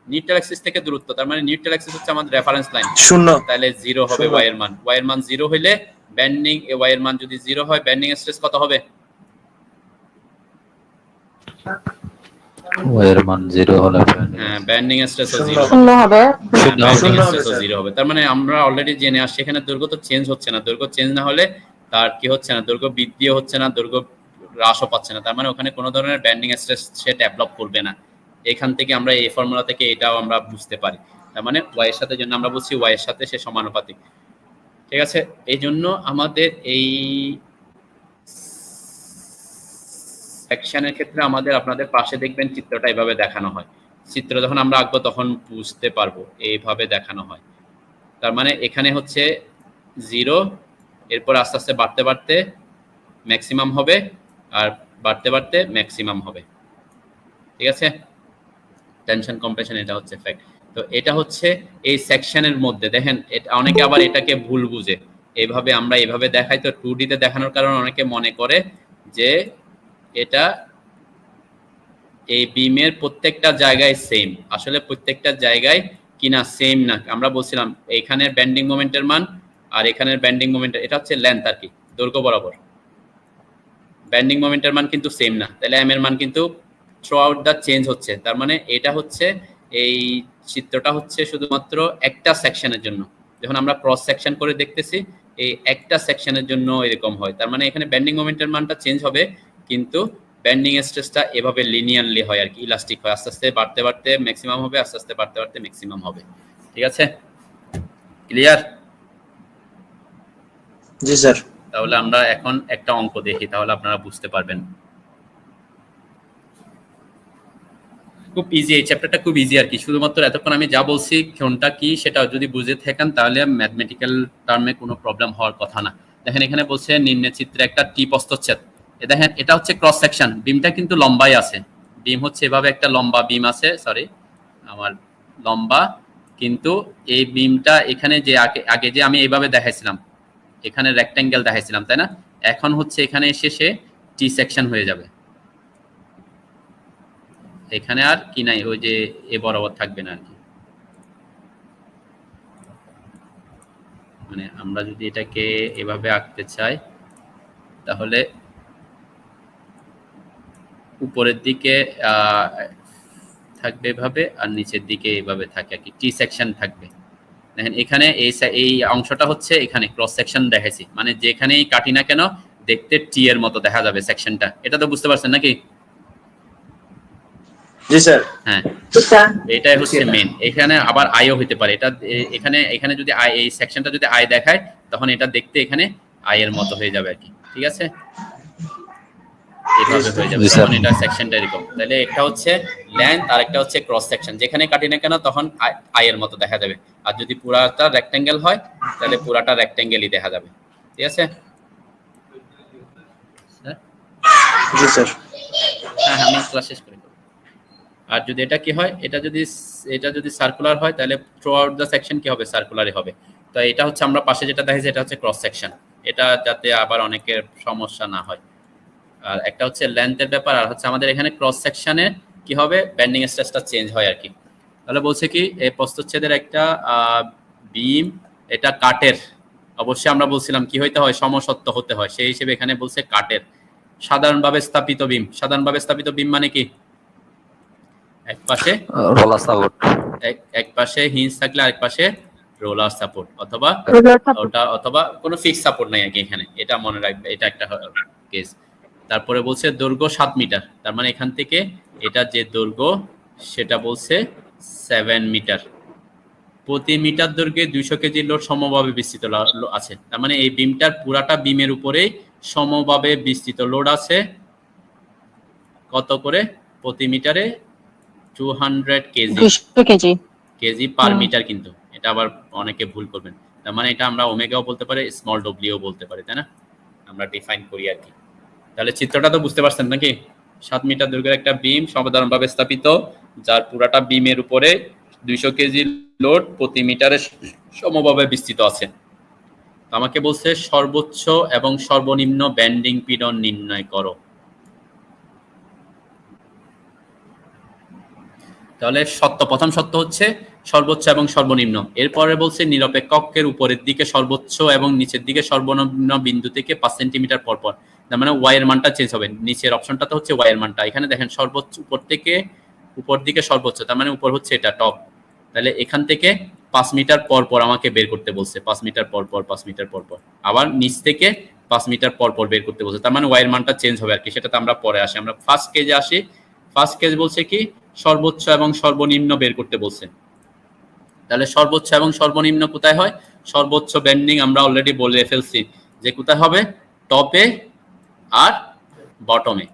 নিউট্রাল অ্যাক্সিস থেকে দূরত্ব, তার মানে নিউট্রাল অ্যাক্সিস হচ্ছে আমাদের রেফারেন্স লাইন, 0, তাহলে 0 হবে y এর মান। y এর মান 0 হইলে বেন্ডিং y এর মান যদি 0 হয় বেন্ডিং স্ট্রেস কত হবে? y এর মান 0 হলে হ্যাঁ, বেন্ডিং স্ট্রেসও 0 শূন্য হবে। বেন্ডিং স্ট্রেসও 0 হবে। তার মানে আমরা অলরেডি জেনে আসছি এখানে দৈর্ঘ্য তো চেঞ্জ হচ্ছে না, দৈর্ঘ্য চেঞ্জ না হলে তার কি হচ্ছে না, দৈর্ঘ্য বৃদ্ধিও হচ্ছে না, দৈর্ঘ্য হ্রাসও পাচ্ছে না, তার মানে ওখানে কোনো ধরনের বেন্ডিং স্ট্রেস সে ডেভেলপ করবে না। এখান থেকে আমরা এই ফর্মুলা থেকে এটাও আমরা বুঝতে পারি, তার মানে y এর সাথে জন্য আমরা বলছি y এর সাথে সে সমানুপাতিক। ঠিক আছে, এই জন্য আমাদের এই সেকশনের ক্ষেত্রে আমাদের আপনাদের পাশে দেখবেন চিত্রটা এইভাবে দেখানো হয়, চিত্র যখন আমরা আঁকবো তখন বুঝতে পারবো, এইভাবে দেখানো হয়। তার মানে এখানে হচ্ছে 0, এরপর আস্তে আস্তে বাড়তে বাড়তে ম্যাক্সিমাম হবে, আর বাড়তে বাড়তে ম্যাক্সিমাম হবে। ঠিক আছে, টেনশন কম্প্রেশন এটা হচ্ছে ফ্যাক্ট। তো এটা হচ্ছে এই সেকশনের মধ্যে দেখেন, এটা অনেকে আবার এটাকে ভুল বুঝে, এইভাবে আমরা এইভাবে দেখাই তো 2D তে দেখানোর কারণে অনেকে মনে করে যে এটা এই বিমের প্রত্যেকটা জায়গায় সেম, আসলে প্রত্যেকটা জায়গায় কিনা সেম না। আমরা বলছিলাম এইখানের বেন্ডিং মোমেন্টের মান আর এখানের বেন্ডিং মোমেন্ট, এটা হচ্ছে লেন্থ আর কি, দৈর্ঘ্য বরাবর বেন্ডিং মোমেন্টের মান কিন্তু সেম না, তাহলে এম এর মান কিন্তু থ্রু আউট দা চেঞ্জ হচ্ছে। তার মানে এটা হচ্ছে এই চিত্রটা হচ্ছে শুধুমাত্র একটা সেকশনের জন্য, যখন আমরা ক্রস সেকশন করে দেখতেছি এই একটা সেকশনের জন্য এরকম হয়। তার মানে এখানে বেন্ডিং মোমেন্টের মানটা চেঞ্জ হবে, কিন্তু বেন্ডিং স্ট্রেসটা এভাবে লিনিয়ারলি হয় আর কি, ইলাস্টিক হয়, আস্তে আস্তে বাড়তে বাড়তে ম্যাক্সিমাম হবে, আস্তে আস্তে বাড়তে বাড়তে ম্যাক্সিমাম হবে। ঠিক আছে, ক্লিয়ার? জি স্যার। তাহলে আমরা এখন একটা অঙ্ক দেখি, তাহলে আপনারা বুঝতে পারবেন। খুব ইজি, এই চ্যাপ্টারটা খুব ইজি আর কি, শুধুমাত্র এতক্ষণ আমি যা বলছি কোনটা কি সেটা যদি বুঝে থাকেন তাহলে ম্যাথমেটিক্যাল টার্মে কোনো প্রবলেম হওয়ার কথা না। দেখেন এখানে বলছে নিম্ন চিত্রে একটা টি প্রস্থচ্ছেদ, দেখেন এটা হচ্ছে ক্রস সেকশন, বিমটা কিন্তু লম্বাই আছে, বিম হচ্ছে এভাবে একটা লম্বা বিম আছে, সরি আমার লম্বা, কিন্তু এই বিমটা এখানে যে আগে যে আমি এইভাবে দেখাইছিলাম, এখানে রেক্ট্যাঙ্গেল দেখাইছিলাম তাই না, এখন হচ্ছে এখানে এসে সে টি সেকশন হয়ে যাবে, এখানে আর কি নাই, ওই যে এ বরাবর থাকবে না আর কি। মানে আমরা যদি এটাকে এভাবে আঁকতে চাই তাহলে উপরের দিকে থাকবে এভাবে, আর নিচের দিকে এইভাবে থাকে আর কি, টি সেকশন থাকবে। দেখেন এখানে এই অংশটা হচ্ছে এখানে ক্রস সেকশন দেখাইছি, মানে যেখানেই কাটি না কেন দেখতে টি এর মতো দেখা যাবে সেকশনটা, এটা তো বুঝতে পারছেন নাকি? জি স্যার। হ্যাঁ, এটাই হচ্ছে মেন। এখানে আবার আইও হতে পারে, এটা এখানে যদি আই, এই সেকশনটা যদি আই দেখায় তখন এটা দেখতে এখানে আই এর মতো হয়ে যাবে আর কি। ঠিক আছে, এইভাবে হয়ে যাবে, তখন এটা সেকশনটা এরকম। তাহলে একটা হচ্ছে লেন্থ আর একটা হচ্ছে ক্রস সেকশন, যেখানে কাটি না কেন তখন আই এর মতো দেখা যাবে, আর যদি পুরাটা রেক্ট্যাঙ্গেল হয় তাহলে পুরাটা রেক্ট্যাঙ্গেলই দেখা যাবে। ঠিক আছে, জি স্যার। হ্যাঁ আমি ক্লাস শেষ করি। আর যদি এটা কি হয়, এটা যদি সার্কুলার হয় তাহলে থ্রু আউট দ্য সেকশন কি হবে, সার্কুলারই হবে। তো এটা হচ্ছে আমরা পাশে যেটা দেখাইছি এটা হচ্ছে ক্রস সেকশন, এটা যাতে আবার অনেকের সমস্যা না হয়। আর একটা হচ্ছে লেন্থের ব্যাপার, আর হচ্ছে আমাদের এখানে ক্রস সেকশনে কি হবে, বেন্ডিং স্ট্রেসটা চেঞ্জ হয় আর কি। তাহলে বলছে কি এই প্রস্থচ্ছেদের একটা বিম, এটা কাঠের, অবশ্যই আমরা বলছিলাম কি হইতে হয়, সমসত্ব হতে হয়, সেই হিসেবে এখানে বলছে কাঠের, সাধারণভাবে স্থাপিত বিম। সাধারণভাবে স্থাপিত বিম মানে কি, এক পাশে রোলার সাপোর্ট, এক পাশে হিঞ্জ থাকলে আরেক পাশে রোলার সাপোর্ট, অথবা অথবা কোনো ফিক্স সাপোর্ট নাই আর কি এখানে, এটা মনে রাখবে, এটা একটা কেস। তারপরে বলছে দৈর্ঘ্য 7 মিটার, তার মানে এখান থেকে এটা যে দৈর্ঘ্য সেটা বলছে 7 মিটার, প্রতি মিটার দৈর্ঘ্যে 200 কেজি লোড সমভাবে বিস্তৃত আছে। তার মানে এই বিমটার পুরাটা বিমের উপরেই সমভাবে বিস্তৃত লোড আছে কত করে প্রতি মিটারে 200 KG 200 KG KG per metre, কিন্তু এটা আবার অনেকে ভুল করবেন। তার মানে এটা আমরা ওমেগাও বলতে পারি, স্মল ডব্লিউ বলতে পারি, তাই না? আমরা ডিফাইন করি আর কি। তাহলে চিত্রটা তো বুঝতে পারছেন নাকি? 7 মিটার দৈর্ঘ্যের একটা বিম সাধারণভাবে স্থাপিত, যার পুরাটা বিমের উপরে 200 কেজি লোড প্রতি মিটারে সমভাবে বিস্তৃত আছে। আমাকে বলছে সর্বোচ্চ এবং সর্বনিম্ন ব্যান্ডিং পীড়ন নির্ণয় করো। তাহলে প্রথম সত্য হচ্ছে সর্বোচ্চ এবং সর্বনিম্ন। এরপরে বলছে নিরপেক্ষ অক্ষের উপরের দিকে সর্বোচ্চ এবং নিচের দিকে সর্বনিম্ন বিন্দু থেকে 5 সেন্টিমিটার পর পর। তার মানে ওয়াই এর মানটা চেঞ্জ হবে। নিচের অপশনটা তো হচ্ছে ওয়াই এর মানটা, এখানে দেখেন সর্বোচ্চ উপর দিকে সর্বোচ্চ, তার মানে উপর হচ্ছে এটা টপ। তাহলে এখান থেকে 5 মিটার পর পর আমাকে বের করতে বলছে, 5 মিটার পর পর 5 মিটার পর পর, আবার নিচ থেকে 5 মিটার পর পর বের করতে বলছে। তার মানে ওয়াই এর মানটা চেঞ্জ হবে আর কি, সেটা তো আমরা পরে আসি। আমরা ফার্স্ট কেজে আসি। ফার্স্ট কেজ বলছে কি সর্বোচ্চ এবং সর্বনিম্ন বের করতে বলছে। তাহলে সর্বোচ্চ এবং সর্বনিম্ন কোথায় হয়? সর্বোচ্চ ব্যান্ডিং আমরা অলরেডি বলে ফেলছি যে কোথায় হবে, টপে আর বটমে।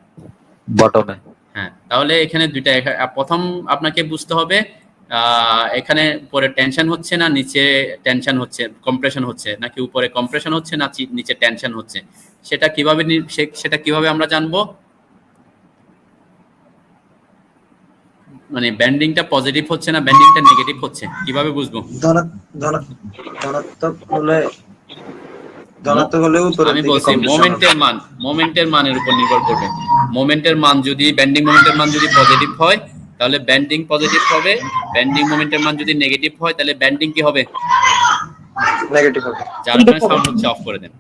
হ্যাঁ, তাহলে এখানে দুইটা। প্রথম আপনাকে বুঝতে হবে এখানে উপরে টেনশন হচ্ছে না নিচে টেনশন হচ্ছে, কম্প্রেশন হচ্ছে, নাকি উপরে কম্প্রেশন হচ্ছে না নিচে টেনশন হচ্ছে, সেটা কিভাবে আমরা জানবো? মানে ব্যান্ডিংটা পজিটিভ হচ্ছে না ব্যান্ডিংটা নেগেটিভ হচ্ছে, কিভাবে বুঝবো? আমি বলছি মোমেন্টের মানের উপর নির্ভর করবে। মোমেন্টের মান যদি ব্যান্ডিং মোমেন্টের মান যদি পজিটিভ হয় তাহলে ব্যান্ডিং পজিটিভ হবে, ব্যান্ডিং মোমেন্টের মান যদি নেগেটিভ হয় তাহলে ব্যান্ডিং কি হবে? নেগেটিভ হবে। যার কারণে সাউন্ড হচ্ছে অফ করে দেন।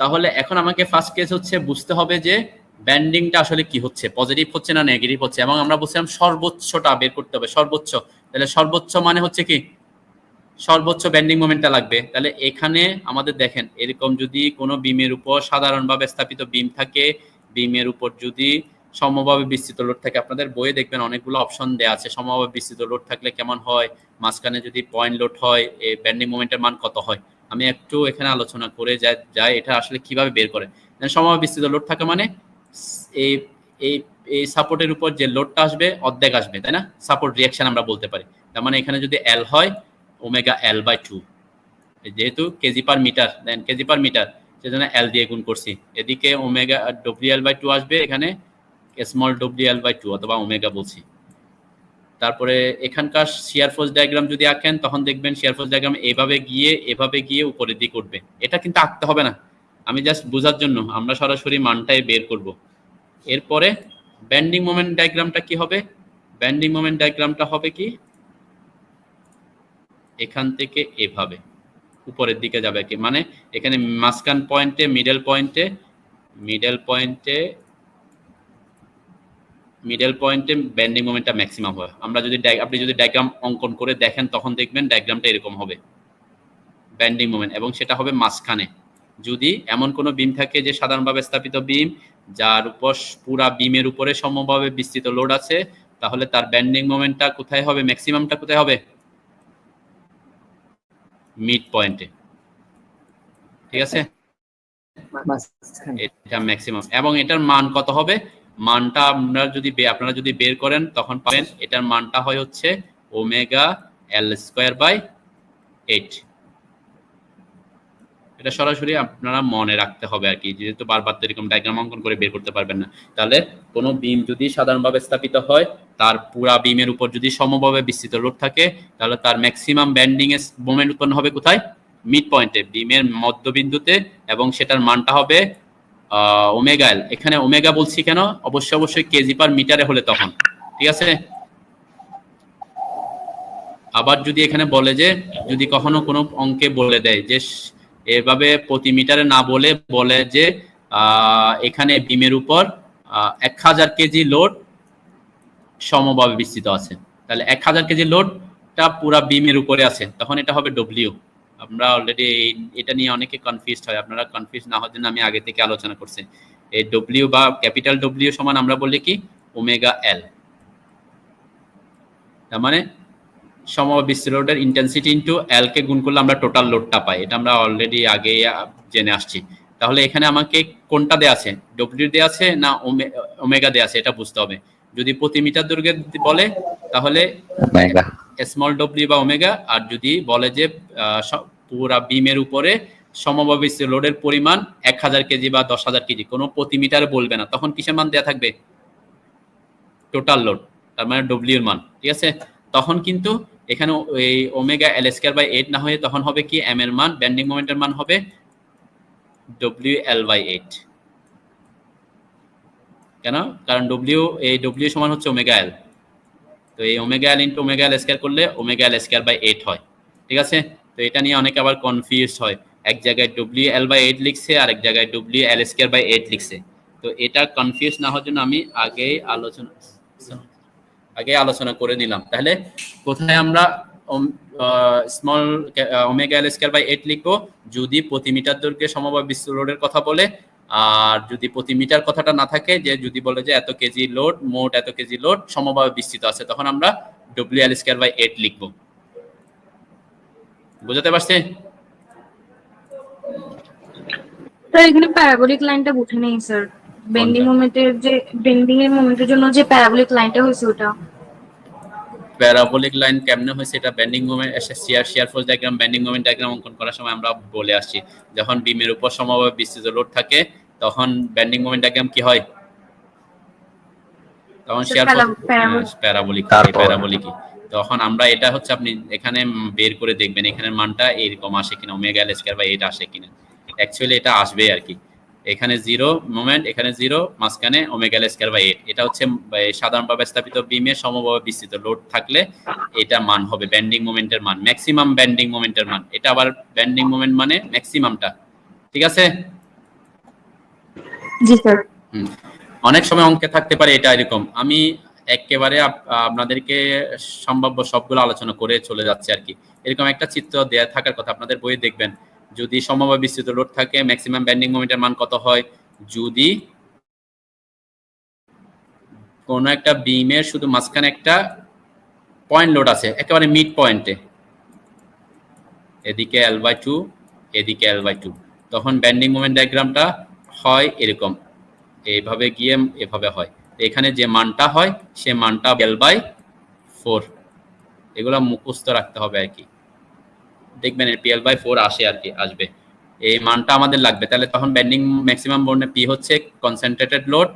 তাহলে এখন আমাকে ফার্স্ট কেস হচ্ছে বুঝতে হবে যে ব্যান্ডিংটা আসলে কি হচ্ছে, পজিটিভ হচ্ছে না নেগেটিভ হচ্ছে, এবং আমরা বলছিলাম সর্বোচ্চটা বের করতে হবে, সর্বোচ্চ। তাহলে সর্বোচ্চ মানে হচ্ছে কি সর্বোচ্চ ব্যান্ডিং মোমেন্টটা লাগবে। তাহলে এখানে আমাদের দেখেন এরকম যদি কোনো বিমের উপর সাধারণভাবে স্থাপিত বিম থাকে, বিমের উপর যদি সমভাবে বিস্তৃত লোড থাকে, আপনাদের বইয়ে দেখবেন অনেকগুলো অপশন দেওয়া আছে সমভাবে বিস্তৃত লোড থাকলে কেমন হয়, মাঝখানে যদি পয়েন্ট লোড হয় এই ব্যান্ডিং মোমেন্টের মান কত হয়। আমি একটু এখানে আলোচনা করে যাই এটা আসলে কিভাবে বের করে। সমভাবে বিস্তৃত লোড থাকে মানে এই এই এই সাপোর্টের উপর যে লোডটা আসবে অর্ধেক আসবে, তাই না? সাপোর্ট রিঅ্যাকশন আমরা বলতে পারি। তার মানে এখানে যদি এল হয় ওমেগা এল বাই 2, যেহেতু কেজি পার মিটার, দেন কেজি পার মিটার, সেজন্য এল দিয়ে গুণ করছি। এদিকে ওমেগা ডব্লিউ এল বাই 2 আসবে, এখানে স্মল ডব্লিউ এল বাই 2 অথবা ওমেগা বলছি। তারপরে এখানকার শিয়ার ফোর্স ডায়াগ্রাম যদি আঁকেন তখন দেখবেন শিয়ার ফোর্স ডায়াগ্রাম এভাবে গিয়ে উপরের দিকে উঠবে। এটা কিন্তু আঁকতে হবে না, আমি জাস্ট বোঝার জন্য, আমরা সরাসরি মানটাই বের করব। এরপরে ব্যান্ডিং মোমেন্ট ডায়াগ্রামটা কি হবে? ব্যান্ডিং মোমেন্ট ডায়াগ্রামটা হবে কি এখান থেকে এভাবে উপরের দিকে যাবে কি, মানে এখানে মাঝখান পয়েন্টে মিডল পয়েন্টে ব্যান্ডিং মোমেন্টটা ম্যাক্সিমাম হয়। আপনি যদি ডায়াগ্রাম অঙ্কন করে দেখেন তখন দেখবেন ডায়াগ্রামটা এরকম হবে ব্যান্ডিং মোমেন্ট, এবং সেটা হবে মাঝখানে। যদি এমন কোনো বিম থাকে যে সাধারণভাবে স্থাপিত বিম যার উপর পুরা বিমের উপরে সমভাবে বিস্তৃত লোড আছে, তাহলে তার ব্যান্ডিং মোমেন্টটা কোথায় হবে, ম্যাক্সিমামটা কোথায় হবে? মিড পয়েন্টে। ঠিক আছে, এটা ম্যাক্সিমাম। এবং এটার মান কত হবে? মানটা আপনারা যদি বের করেন তখন পাবেন এটার মানটা হয় হচ্ছে ওমেগা এল স্কয়ার বাই 8। এটা সরাসরি আপনারা মনে রাখতে হবে আর কি, যেহেতু বারবার তো এরকম ডায়াগ্রাম অঙ্কন করে বের করতে পারবেন না। তাহলে কোনো বিম যদি সাধারণভাবে স্থাপিত হয় তার পুরা বিমের উপর যদি সমভাবে বিস্তৃত লোড থাকে তাহলে তার ম্যাক্সিমাম ব্যান্ডিং এর মোমেন্ট উৎপন্ন হবে কোথায়? মিড পয়েন্টে, বিমের মধ্যবিন্দুতে, এবং সেটার মানটা হবে ওমেগা এল। এখানে ওমেগা বলছি কেন? অবশ্যই কেজি পার মিটারে হলে তখন। ঠিক আছে, আবার যদি এখানে বলে যে যদি কখনো কোনো অঙ্কে বলে দেয় যে এভাবে প্রতি মিটারে না বলে যে এখানে বিমের উপর 1000 কেজি লোড সমভাবে বিস্তৃত আছে, তাহলে 1000 কেজি লোডটা পুরা বিমের উপরে আছে, তখন এটা হবে ডব্লিউ। আমরা অলরেডি এটা নিয়ে অনেকে কনফিউজড হয়, আপনারা কনফিউজ না হওয়ার জন্য আমি আগে থেকে আলোচনা করছি। এই ডব্লিউ বা ক্যাপিটাল ডব্লিউ সমান আমরা বলি কি ওমেগা এল। তার মানে সমবিচ্ছিন্ন লোডের ইন্টেন্সিটি ইনটু এল কে গুণ করলে আমরা টোটাল লোডটা পাই। এটা আমরা অলরেডি আগে জেনে আসছি। তাহলে এখানে আমাকে কোনটা দেয়া আছে, ডব্লিউ দেয়া আছে না ওমেগা দেয়া আছে, এটা বুঝতে হবে। যদি প্রতি মিটার দৈর্ঘ্যে বলে তাহলে মেগা স্মল ডব্লিউ বা ওমেগা, আর যদি বলে যে পুরা বিমের উপরে সমবিচ্ছিন্ন লোডের পরিমাণ 1000 কেজি বা 10,000 কেজি, কোনো প্রতি মিটারে বলবে না, তখন কিসের মান দেয়া থাকবে, টোটাল লোড, তার মানে ডব্লিউ এর মান। ঠিক আছে, তখন কিন্তু এখানে এই ওমেগা এল স্কয়ার বাই 8 না হয়ে তখন হবে কি এম এর মান, বেন্ডিং মোমেন্টের মান হবে ডব্লিউ এল বাই 8। কেন? কারণ ডব্লিউ সমান হচ্ছে ওমেগা এল, তো এই ওমেগা এল ইনটু ওমেগা এল স্কয়ার করলে ওমেগা এল স্কয়ার বাই 8 হয়। ঠিক আছে, তো এটা নিয়ে অনেকে আবার কনফিউজড হয়, এক জায়গায় ডব্লিউ এল বাই 8 লিখছে আর এক জায়গায় ডব্লিউ এল স্কয়ার বাই 8 লিখছে। তো এটা কনফিউজ না হওয়ার জন্য আমি আগে আলোচনা করে নিলাম। তাহলে কোথায় আমরা small omega L square by 8 লিখবো, যদি প্রতি মিটার দৈর্ঘ্যে সমবিচ্ছিন্ন লোডের কথা বলে, আর যদি প্রতি মিটার কথাটা না থাকে, যে যদি বলে যে এত কেজি লোড, মোট এত কেজি লোড সমভাবে বিস্তৃত আছে, তখন আমরা ডব্লিউ এল স্কয়ার বাই 8 লিখবো। বুঝতে পারছি? স্যার এখানে প্যারাবোলিক লাইনটা বুঝে নেই স্যার, বেন্ডিং মোমেন্টের যে বেন্ডিং এর মোমেন্টের জন্য যে প্যারাবোলিক লাইনটা হয়েছে ওটা। প্যারাবোলিক লাইন কেমনে হয়েছে, এটা বেন্ডিং মোমেন্ট শিয়ার force diagram, bending moment diagram অঙ্কন করার সময় আমরা বলে আসছি, যখন বিমের উপর সমভাবে বিস্তৃত লোড থাকে তখন বেন্ডিং মোমেন্ট ডায়াগ্রাম কি হয়, তখন শিয়ার ফোর্স প্যারাবোলিক তখন আমরা এটা হচ্ছে আপনি এখানে বের করে দেখবেন এখানের মানটা এরকম আসে কিনা, ওমেগা এল স্কয়ার বাই 8 আসে কিনা। অ্যাকচুয়ালি এটা আসবে আর কি, এখানে জিরো মোমেন্ট, এখানে জিরো, মাঝখানে ওমেগা এল স্কয়ার বাই 8। এটা হচ্ছে সাধারণভাবে স্থাপিত বিমে সমভাবে বিস্তৃত লোড থাকলে এটা মান হবে বেন্ডিং মোমেন্টের মান, ম্যাক্সিমাম বেন্ডিং মোমেন্টের মান। এটা আবার বেন্ডিং মোমেন্ট মানে ম্যাক্সিমামটা। ঠিক আছে? জি স্যার। অনেক সময় অঙ্কে থাকতে পারে এটা এরকম, আমি একেবারে আপনাদেরকে সম্ভাব্য সবগুলো আলোচনা করে চলে যাচ্ছে আর কি। এরকম একটা চিত্র দেয়া থাকার কথা, আপনাদের বইয়ে দেখবেন, যদি সমভাবে বিস্তৃত লোড থাকে ম্যাক্সিমাম বেন্ডিং মোমেন্টের মান কত হয়, যদি কোন একটা বিমের শুধু মাঝখানে একটা পয়েন্ট লোড আছে একেবারে মিড পয়েন্টে, এদিকে L/2 এদিকে L/2, তখন বেন্ডিং মোমেন্ট ডায়াগ্রামটা হয় এরকম, এইভাবে গিয়ে এভাবে হয়। এখানে যে মানটা হয় সে মানটা L/4, এগুলো মুখস্থ রাখতে হবে আর কি, দেখবেন এর PL/4 আসে আর কি, আসবে এই মানটা আমাদের লাগবে। তাহলে তখন বেন্ডিং ম্যাক্সিমাম বর্ণে P হচ্ছে কনসেন্ট্রেটেড লোড,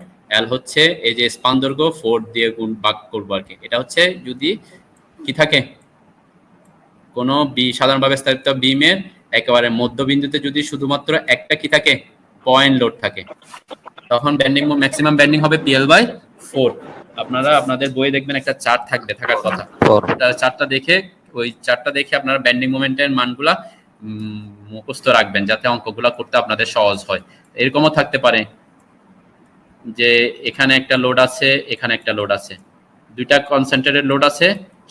L হচ্ছে এই যে স্পান দৈর্ঘ্য 4 দিয়ে গুণ ভাগ করব আর কি। এটা হচ্ছে যদি কি থাকে কোন সাধারণভাবে স্থাপিত বিমের একেবারে মধ্যবিন্দুতে যদি শুধুমাত্র একটা কি থাকে পয়েন্ট লোড থাকে, তখন বেন্ডিং ম্যাক্সিমাম বেন্ডিং হবে PL/4। আপনারা আপনাদের বইয়ে দেখবেন একটা চার্ট থাকবে, থাকার কথা, ওটা চার্টটা দেখে আপনারা বেন্ডিং মোমেন্টের মানগুলা মুখস্থ রাখবেন যাতে অঙ্কগুলা করতে আপনাদের সহজ হয়। এরকমও থাকতে পারে যে এখানে একটা লোড আছে, এখানে একটা লোড আছে, দুইটা কনসেন্ট্রেটেড লোড আছে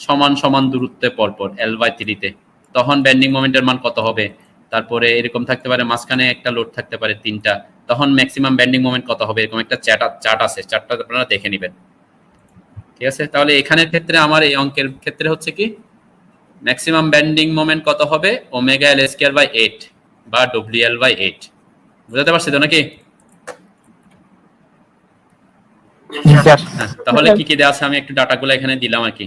সমান সমান দূরত্বে পরপর L/3 তে, তখন বেন্ডিং মোমেন্টের মান কত হবে। তারপরে এরকম থাকতে পারে মাঝখানে একটা লোড থাকতে পারে তিনটা, তখন ম্যাক্সিমাম বেন্ডিং মোমেন্ট কত হবে, এরকম একটা চার্ট আছে, চার্টটা আপনারা দেখে নেবেন। ঠিক আছে, তাহলে এখানের ক্ষেত্রে আমার এই অঙ্কের ক্ষেত্রে হচ্ছে কি ম্যাক্সিমাম বেন্ডিং মোমেন্ট কত হবে, ওমেগা এল স্কয়ার বাই 8 বা ডব্লিউ এল বাই 8। বুঝতে পারছি তো নাকি? তাহলে কি কি দেওয়া আছে আমি একটু ডাটাগুলো এখানে দিলাম আর কি।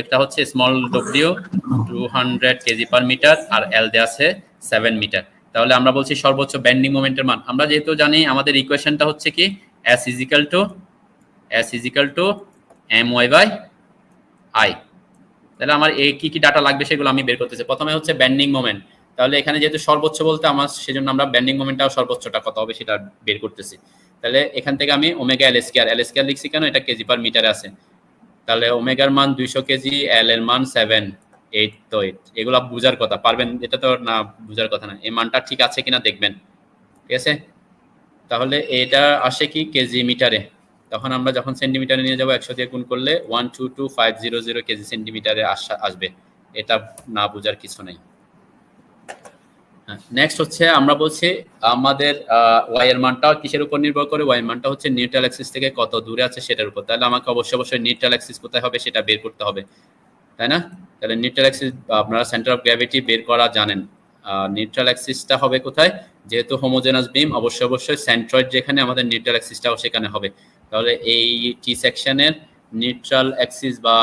একটা হচ্ছে small W 200 KG per metre আর এল দেওয়া আছে 7 মিটার। তাহলে আমরা বলছি সর্বোচ্চ বেন্ডিং মোমেন্টের মান, আমরা যেহেতু জানি আমাদের ইকুয়েশনটা হচ্ছে কি S is equal to my by I। তাহলে আমার এই কি কি ডাটা লাগবে সেগুলো আমি বের করতেছি। প্রথমে হচ্ছে বেন্ডিং মোমেন্ট, তাহলে এখানে যেহেতু সর্বোচ্চ বলতে আমার সেজন্য আমরা বেন্ডিং মোমেন্টটাও সর্বোচ্চটা কত হবে সেটা বের করতেছি। তাহলে এখান থেকে আমি ওমেগা এল স্কয়ার লিখছি কেন, এটা কেজি পার মিটারে আছে, তাহলে ওমেগার মান 200 কেজি, এল এর মান 7, 8 তো 8, এগুলো বুঝার কথা, পারবেন এটা তো না বুঝার কথা না, এই মানটা ঠিক আছে কিনা দেখবেন। ঠিক আছে, তাহলে এটা আসে কি কেজি মিটারে, তখন আমরা যখন সেন্টিমিটারে নিয়ে যাব 100 দিয়ে গুণ করলে 1222500 কেজি সেন্টিমিটারে আসবে, এটা না বুঝার কিছু নাই। নেক্সট হচ্ছে আমরা বলছি আমাদের ওয়াই এর মানটা কিসের উপর নির্ভর করে, ওয়াই এর মানটা হচ্ছে নিউট্রাল অ্যাক্সিস থেকে কত দূরে আছে সেটার উপর। তাহলে আমাকে অবশ্যই নিউট্রাল অ্যাক্সিস কোথায় হবে সেটা বের করতে হবে। তাই না? তাহলে নিউট্রাল অ্যাক্সিস আপনারা সেন্টার অফ গ্র্যাভিটি বের করা জানেন। নিউট্রাল অ্যাক্সিসটা হবে কোথায়? যেহেতু হোমোজেনাস বিম, অবশ্যই সেন্ট্রয়েড যেখানে, আমাদের নিউট্রাল অ্যাক্সিসটাও সেখানে হবে। তাহলে এই টি সেকশনের নিউট্রাল অ্যাক্সিস বা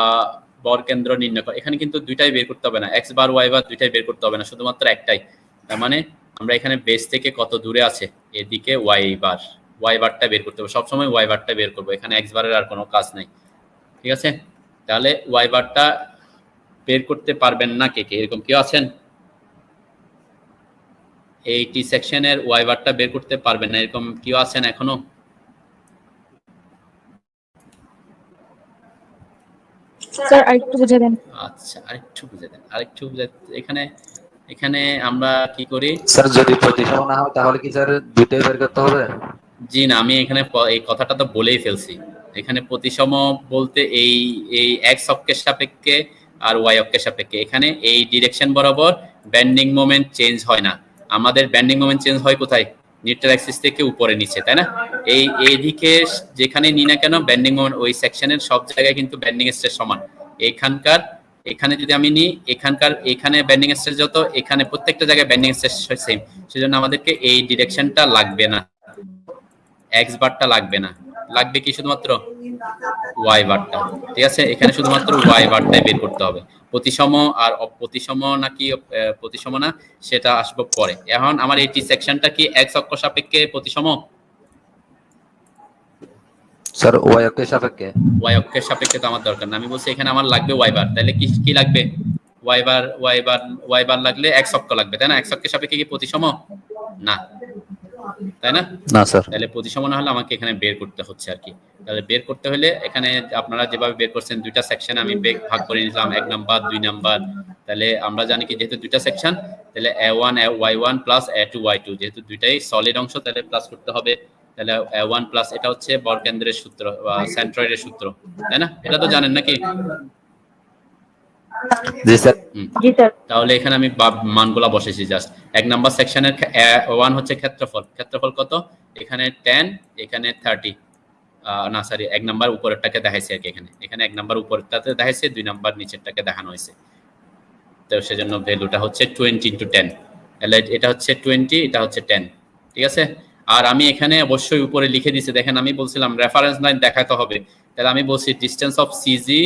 বর কেন্দ্র নির্ণয় করা, এখানে কিন্তু দুইটাই বের করতে হবে না, এক্স বার ওয়াই বার দুইটাই বের করতে হবে না, শুধুমাত্র একটাই। তার মানে আমরা এখানে বেস থেকে কত দূরে আছে, এদিকে ওয়াই বারটা বের করতে হবে, সবসময় ওয়াই বারটা বের করবো, এখানে এক্স বারের আর কোনো কাজ নেই। ঠিক আছে? তাহলে ওয়াই বারটা বের করতে পারবেন না কে কে? এরকম কেউ আছেন? এই টি সেকশনের ওয়াই বারটা বের করতে পারবেন না, এরকম কেউ আছেন এখনো? স্যার আরেকটু বুঝে দেন। আচ্ছা, আরেকটু বুঝে দেন। এখানে আমরা কি করি? স্যার যদি প্রতিসম না হয় তাহলে কি স্যার দুইটাই বের করতে হবে? জি না, আমি এখানে এই কথাটা তো বলেই ফেলছি। এখানে প্রতিসম বলতে এই এক্স অক্ষের সাপেক্ষে আর ওয়াই অক্ষের সাপেক্ষে, এখানে এই ডিরেকশন বরাবর বেন্ডিং মোমেন্ট চেঞ্জ হয় না। আমাদের বেন্ডিং মোমেন্ট চেঞ্জ হয় কোথায়? নিউট্রাল অ্যাক্সিস থেকে উপরে নিচে, তাই না? এইদিকে যেখানে নিই না কেন বেন্ডিং মোমেন্ট, ওই সেকশনের সব জায়গায় কিন্তু বেন্ডিং স্ট্রেস সমান। এখানে যদি আমি নিই, এখানে বেন্ডিং স্ট্রেস যত, এখানে প্রত্যেকটা জায়গায় বেন্ডিং স্ট্রেস সেম। সেজন্য আমাদেরকে এই ডিরেকশনটা লাগবে না, এক্স বারটা লাগবে না, লাগবে কি শুধুমাত্র ওয়াই বারটা। ঠিক আছে? এখানে শুধুমাত্র ওয়াই বারটাই বের করতে হবে। প্রতিসম আর অপ্রতিসম নাকি প্রতিসম না, সেটা আসবে পরে। এখন আমার এই টি সেকশনটা কি এক্স অক্ষ সাপেক্ষে প্রতিসম? স্যার ওয়াই অক্ষের সাপেক্ষে। ওয়াই অক্ষের সাপেক্ষে তো আমার দরকার না, আমি বলছি এখানে আমার লাগবে ওয়াই বার। তাহলে কি লাগবে? ওয়াই বার লাগলে এক্স অক্ষ লাগবে, তাই না? এক্স অক্ষের সাপেক্ষে কি প্রতিসম? না, তাই না? না স্যার। তাহলে প্রতিসম না হলে আমাকে এখানে বের করতে হচ্ছে আর কি। তাহলে বের করতে হলে এখানে আপনারা যেভাবে বের করছেন, দুইটা সেকশনে আমি ভাগ করে নিলাম, 1 নাম্বার 2 নাম্বার। তাহলে আমরা জানি কি, যেহেতু দুইটা সেকশন, তাহলে a1 y1 plus a2 y2, যেহেতু দুইটাই সলিড অংশ, তাহলে প্লাস করতে হবে। তাহলে a1 প্লাস, এটা হচ্ছে বরকেন্দ্রের সূত্র বা সেন্ট্রয়েডের সূত্র, তাই না? এটা তো জানেন নাকি? জি স্যার। জি স্যার। তাহলে এখানে আমি মানগুলা বসেছি জাস্ট। 1 নাম্বার সেকশনের 1 হচ্ছে ক্ষেত্রফল কত? এখানে 10, এখানে 30, না সরি, 1 নাম্বার উপরেরটাকে দেখাইছে আর কি। এখানে 1 নাম্বার উপরেরটাতে দেখাইছে, 2 নাম্বার নিচেরটাকে দেখানো হয়েছে। তো সেজন্য ভ্যালুটা হচ্ছে 20 × 10। তাহলে এটা হচ্ছে 20, এটা হচ্ছে 10। ঠিক আছে? আর আমি এখানে অবশ্যই উপরে লিখে দিয়েছি, দেখেন আমি বলছিলাম রেফারেন্স লাইন দেখাতে হবে। তাহলে আমি বলছি distance of CG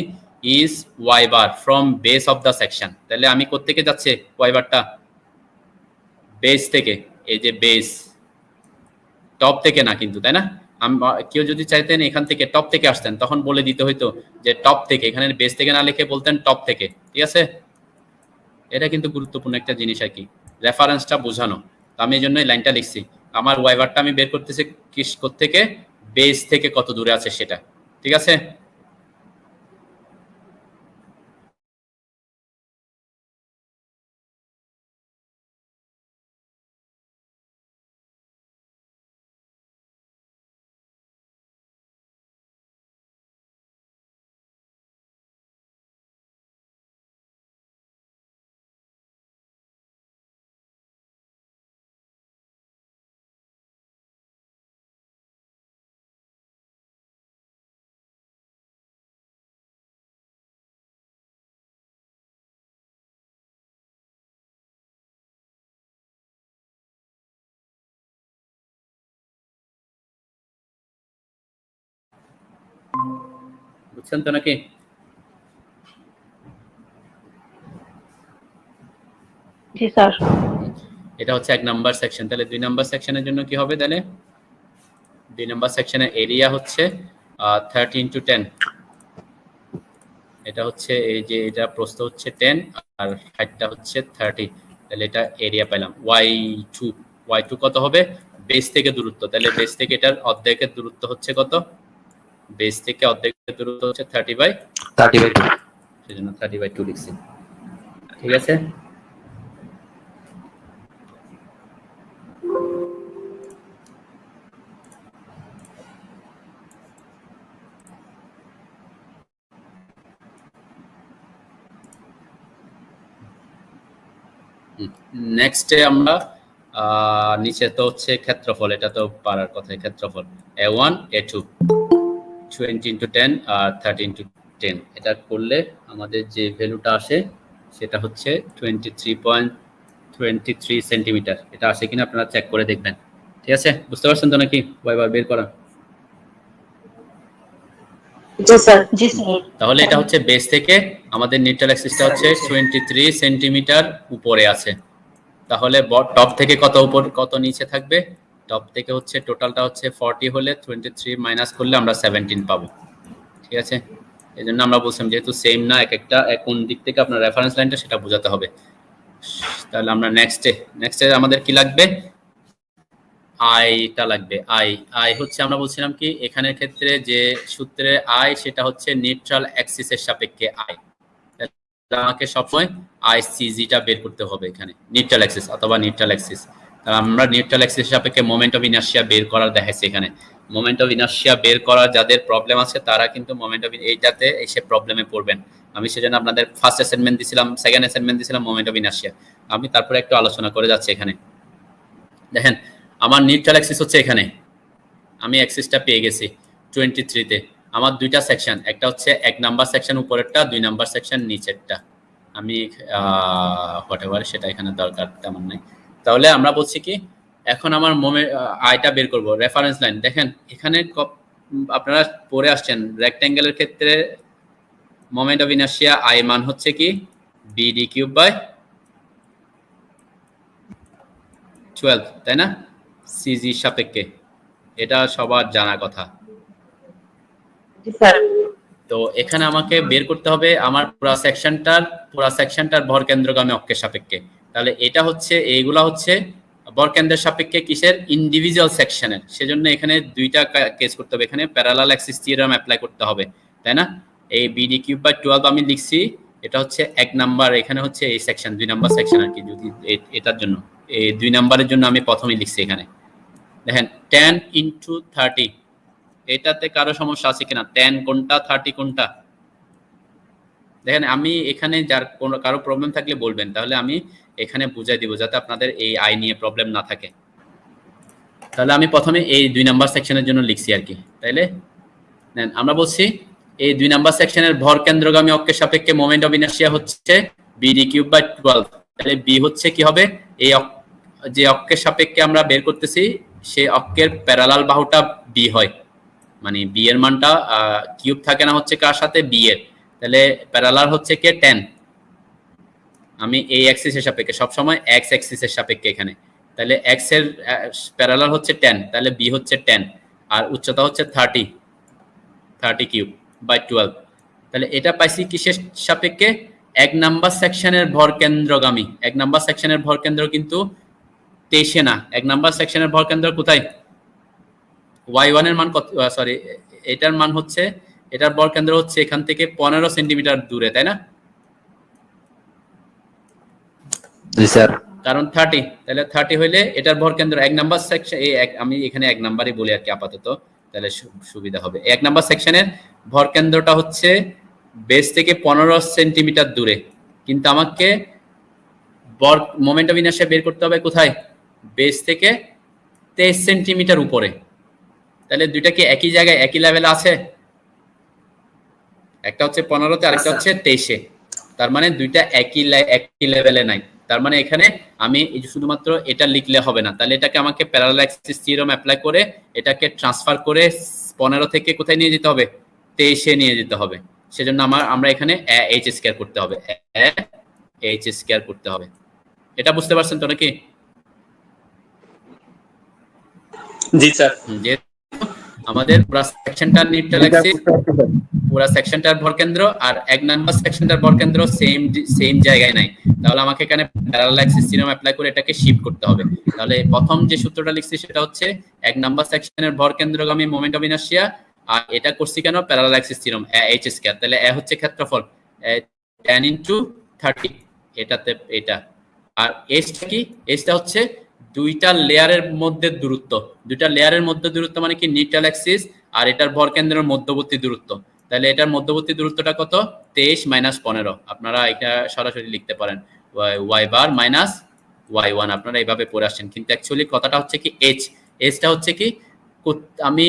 is y bar from base of the section. তাহলে আমি কোত্থেকে যাচ্ছে ওয়াই বারটা? বেস থেকে। এই যে বেস, টপ থেকে না কিন্তু, তাই না? কেউ যদি চাইতেন এখান থেকে টপ থেকে আসতেন, তখন বলে দিতে হইতো যে টপ থেকে, এখানে বেস থেকে না লিখে বলতেন টপ থেকে। ঠিক আছে? এটা কিন্তু গুরুত্বপূর্ণ একটা জিনিস আর কি, রেফারেন্সটা বোঝানো। আমি এই জন্য এই লাইনটা লিখছি। আমার ওয়াই বারটা আমি বের করতেছি থেকে, বেস থেকে কত দূরে আছে সেটা। ঠিক আছে? বুঝছেন তো নাকি? জি স্যার। এটা হচ্ছে 1 নাম্বার সেকশন। তাহলে 2 নাম্বার সেকশনের জন্য কি হবে? তাহলে 2 নাম্বার সেকশনের এরিয়া হচ্ছে 30 × 10। এটা হচ্ছে এই যে এটা প্রস্থ হচ্ছে 10 আর হাইটটা হচ্ছে 30। তাহলে এটা এরিয়া পেলাম। y2 কত হবে? বেস থেকে দূরত্ব। তাহলে বেস থেকে এটার অর্ধেকের দূরত্ব হচ্ছে কত? বেস থেকে অর্ধেকের দূরত্ব হচ্ছে 30/2। সেজন্য 30/2 লিখছি। ঠিক আছে? নেক্সটে আমরা নিচে তো হচ্ছে ক্ষেত্রফল, এটা তো পারার কথা। ক্ষেত্রফল a1 a2 20 × 10 আর 30 × 10 এটা করলে আমাদের যে ভ্যালুটা আসে সেটা হচ্ছে 23.23 সেন্টিমিটার। এটা আসে কিনা আপনারা চেক করে দেখবেন। ঠিক আছে, বুঝতে পারছেন তো নাকি ওয়াইবার বের করা? জি স্যার। জি স্যার। তাহলে এটা হচ্ছে বেস থেকে আমাদের নিউট্রাল অ্যাক্সিসটা হচ্ছে 23 সেন্টিমিটার উপরে আছে। তাহলে টপ থেকে কত উপর কত নিচে থাকবে? টপ থেকে হচ্ছে টোটালটা হচ্ছে 40 হলে 23 মাইনাস করলে আমরা 17 পাবো। ঠিক আছে, এই জন্য আমরা বলছিলাম যেহেতু সেম না এক একটা কোন দিক থেকে আপনার রেফারেন্স লাইনটা সেটা বোঝাতে হবে। তাহলে আমরা নেক্সটে আমাদের কি লাগবে? আইটা লাগবে। আই হচ্ছে আমরা বলছিলাম কি এখানের ক্ষেত্রে যে সূত্রে আই সেটা হচ্ছে নিউট্রাল অ্যাক্সিসের সাপেক্ষে আই। আমাকে সবসময় আইসিজিটা বের করতে হবে এখানে, নিউট্রাল অ্যাক্সিস অথবা নিউট্রাল অ্যাক্সিস। আমরা নিউট্রাল অ্যাক্সিস সাপেক্ষে মোমেন্ট অফ ইনার্শিয়া বের করার দেখাইছি এখানে। মোমেন্ট অফ ইনার্শিয়া বের করার যাদের প্রবলেম আছে তারা কিন্তু মোমেন্ট অফ এইটাতে এসে প্রবলেমে পড়বেন। আমি সেজন্য আপনাদের ফার্স্ট অ্যাসাইনমেন্ট দিছিলাম, সেকেন্ড অ্যাসাইনমেন্ট দিছিলাম মোমেন্ট অফ ইনার্শিয়া। আমি তারপরে একটু আলোচনা করে যাচ্ছি এখানে। দেখেন আমার নিউট্রাল অ্যাক্সিস হচ্ছে এখানে, আমি অ্যাক্সিসটা পেয়ে গেছি 23 তে। আমার দুইটা সেকশন, একটা হচ্ছে 1 নাম্বার সেকশন উপরেরটা, 2 নাম্বার সেকশন নিচেরটা। আমি হোয়াটএভার সেটা এখানে দরকার তেমন নাই। তাহলে আমরা বলছি কি এখন আমার আইটা বের করব, রেফারেন্স লাইন। দেখেন এখানে আপনারা পড়ে আসছেন রেক্ট্যাঙ্গেলের ক্ষেত্রে মোমেন্ট অফ ইনার্শিয়া আই মান হচ্ছে কি বিডি কিউব বাই 12, তাই না? সিজি সাপেক্ষে, এটা সবার জানা কথা। জি স্যার। তো এখানে আমাকে বের করতে হবে আমার পুরা সেকশনটার ভরকেন্দ্রগামী অক্ষের সাপেক্ষে। তাহলে এটা হচ্ছে এইগুলা হচ্ছে ভরকেন্দ্রের সাপেক্ষে কিসের? ইন্ডিভিজুয়াল সেকশনের। সেজন্য এখানে দুইটা কেস করতে হবে, এখানে প্যারালাল অ্যাক্সিস থিওরেম অ্যাপ্লাই করতে হবে, তাই না? এই বিডি কিউব বাই 12 আমি লিখছি, এটা হচ্ছে 1 নাম্বার, এখানে হচ্ছে এই সেকশন 2 নাম্বার সেকশন আর কি। যদি এটার জন্য এই 2 নাম্বারের জন্য আমি প্রথমেই লিখছি এখানে। দেখেন 10 ইনটু 30, এটাতে কারো সমস্যা আছে কিনা? 10 কোনটা 30 কোনটা? দেখেন আমি এখানে যার কারো প্রবলেম থাকলে বলবেন, তাহলে আমি এখানে বুঝাই দিব যাতে আপনাদের এই আই নিয়ে প্রবলেম না থাকে। তাহলে আমি প্রথমে এই 2 নাম্বার সেকশনের জন্য লিখছি আর কি। তাইলে আমরা বলছি এই 2 নাম্বার সেকশনের ভরকেন্দ্রগামী অক্ষের সাপেক্ষে মোমেন্ট অফ ইনার্শিয়া হচ্ছে বিডি কিউব বাই 12। তাহলে বি হচ্ছে কি হবে? এই যে অক্ষের সাপেক্ষে আমরা বের করতেছি সেই অক্ষের প্যারালাল বাহুটা বি হয়, মানে বি এর মানটা কিউব থাকে না হচ্ছে কার সাথে? বি এর। তাহলে প্যারালাল হচ্ছে কে? 10। আমি এই অ্যাক্সিসের সাপেক্ষে সবসময় এক্স অ্যাক্সিসের সাপেক্ষে এখানে। তাহলে এক্স এর প্যারালাল হচ্ছে 10, তাহলে বি হচ্ছে 10 আর উচ্চতা হচ্ছে 30 কিউব বাই 12। তাহলে এটা পাইছি কিসের সাপেক্ষে? 1 নাম্বার সেকশনের ভরকেন্দ্রগামী। 1 নাম্বার সেকশনের ভরকেন্দ্র কিন্তু 23 না, 1 নাম্বার সেকশনের ভরকেন্দ্র কোথায়? y1 এর মান কত? সরি, এটার মান হচ্ছে, এটার ভরকেন্দ্র হচ্ছে এখান থেকে 15 সেন্টিমিটার দূরে, তাই না? জি স্যার। কারণ 30, তাহলে 30 হইলে এটার ভরকেন্দ্র 1 নাম্বার সেকশন, আমি এখানে 1 নাম্বারই বলি আর কি আপাতত, তাহলে সুবিধা হবে। 1 নাম্বার সেকশনের ভরকেন্দ্রটা হচ্ছে বেস থেকে 15 সেন্টিমিটার দূরে, কিন্তু আমাকে মোমেন্ট অফ ইনার্শিয়া বের করতে হবে কোথায়? বেস থেকে 23 সেন্টিমিটার উপরে। তাহলে দুইটা কি একই জায়গায় একই লেভেলে আছে? একটা হচ্ছে 15-তে আরেকটা হচ্ছে 23-এ। তার মানে দুইটা একই লেভেলে নাই। তার মানে এখানে আমি শুধুমাত্র এটা লিখলে হবে না, তাহলে এটাকে আমাকে প্যারালাল অ্যাক্সিস থিওরেম অ্যাপ্লাই করে এটাকে ট্রান্সফার করে 15 থেকে কোথায় নিয়ে যেতে হবে? 23-এ নিয়ে যেতে হবে। সেজন্য আমরা এখানে এইচ স্কয়ার করতে হবে, এইচ স্কয়ার করতে হবে। এটা বুঝতে পারছেন তো নাকি? জি স্যার। আমাদের পুরো সেকশনটার নিউট্রাল অ্যাক্সিস, পুরো সেকশনটার ভরকেন্দ্র আর 1 নাম্বার সেকশনটার ভরকেন্দ্র সেম জায়গায় নাই। তাহলে আমাকে এখানে প্যারালাল অ্যাক্সিস থিওরেম অ্যাপ্লাই করে এটাকে শিফট করতে হবে। তাহলে প্রথম যে সূত্রটা লিখছি সেটা হচ্ছে 1 নাম্বার সেকশনের ভরকেন্দ্রগামী মোমেন্ট অফ ইনার্শিয়া, আর এটা করছি কেন? Parallel Axis theorem H square. তাহলে এ হচ্ছে ক্ষেত্রফল 10 ইনটু 30, এটাতে এটা। আর এইচটা কি? এইচটা হচ্ছে দুইটা লেয়ারের মধ্যে দূরত্ব। দুইটা লেয়ারের মধ্যে দূরত্ব মানে কি? নিউট্রাল অ্যাক্সিস আর এটার ভরকেন্দ্রের মধ্যবর্তী দূরত্ব। তাহলে এটার মধ্যবর্তী দূরত্বটা কত? 23 মাইনাস 15। আপনারা এটা সরাসরি লিখতে পারেন y বার মাইনাস y1, আপনারা এইভাবে পড়ে আসছেন, কিন্তু অ্যাকচুয়ালি কথাটা হচ্ছে কি এইচটা হচ্ছে কি? আমি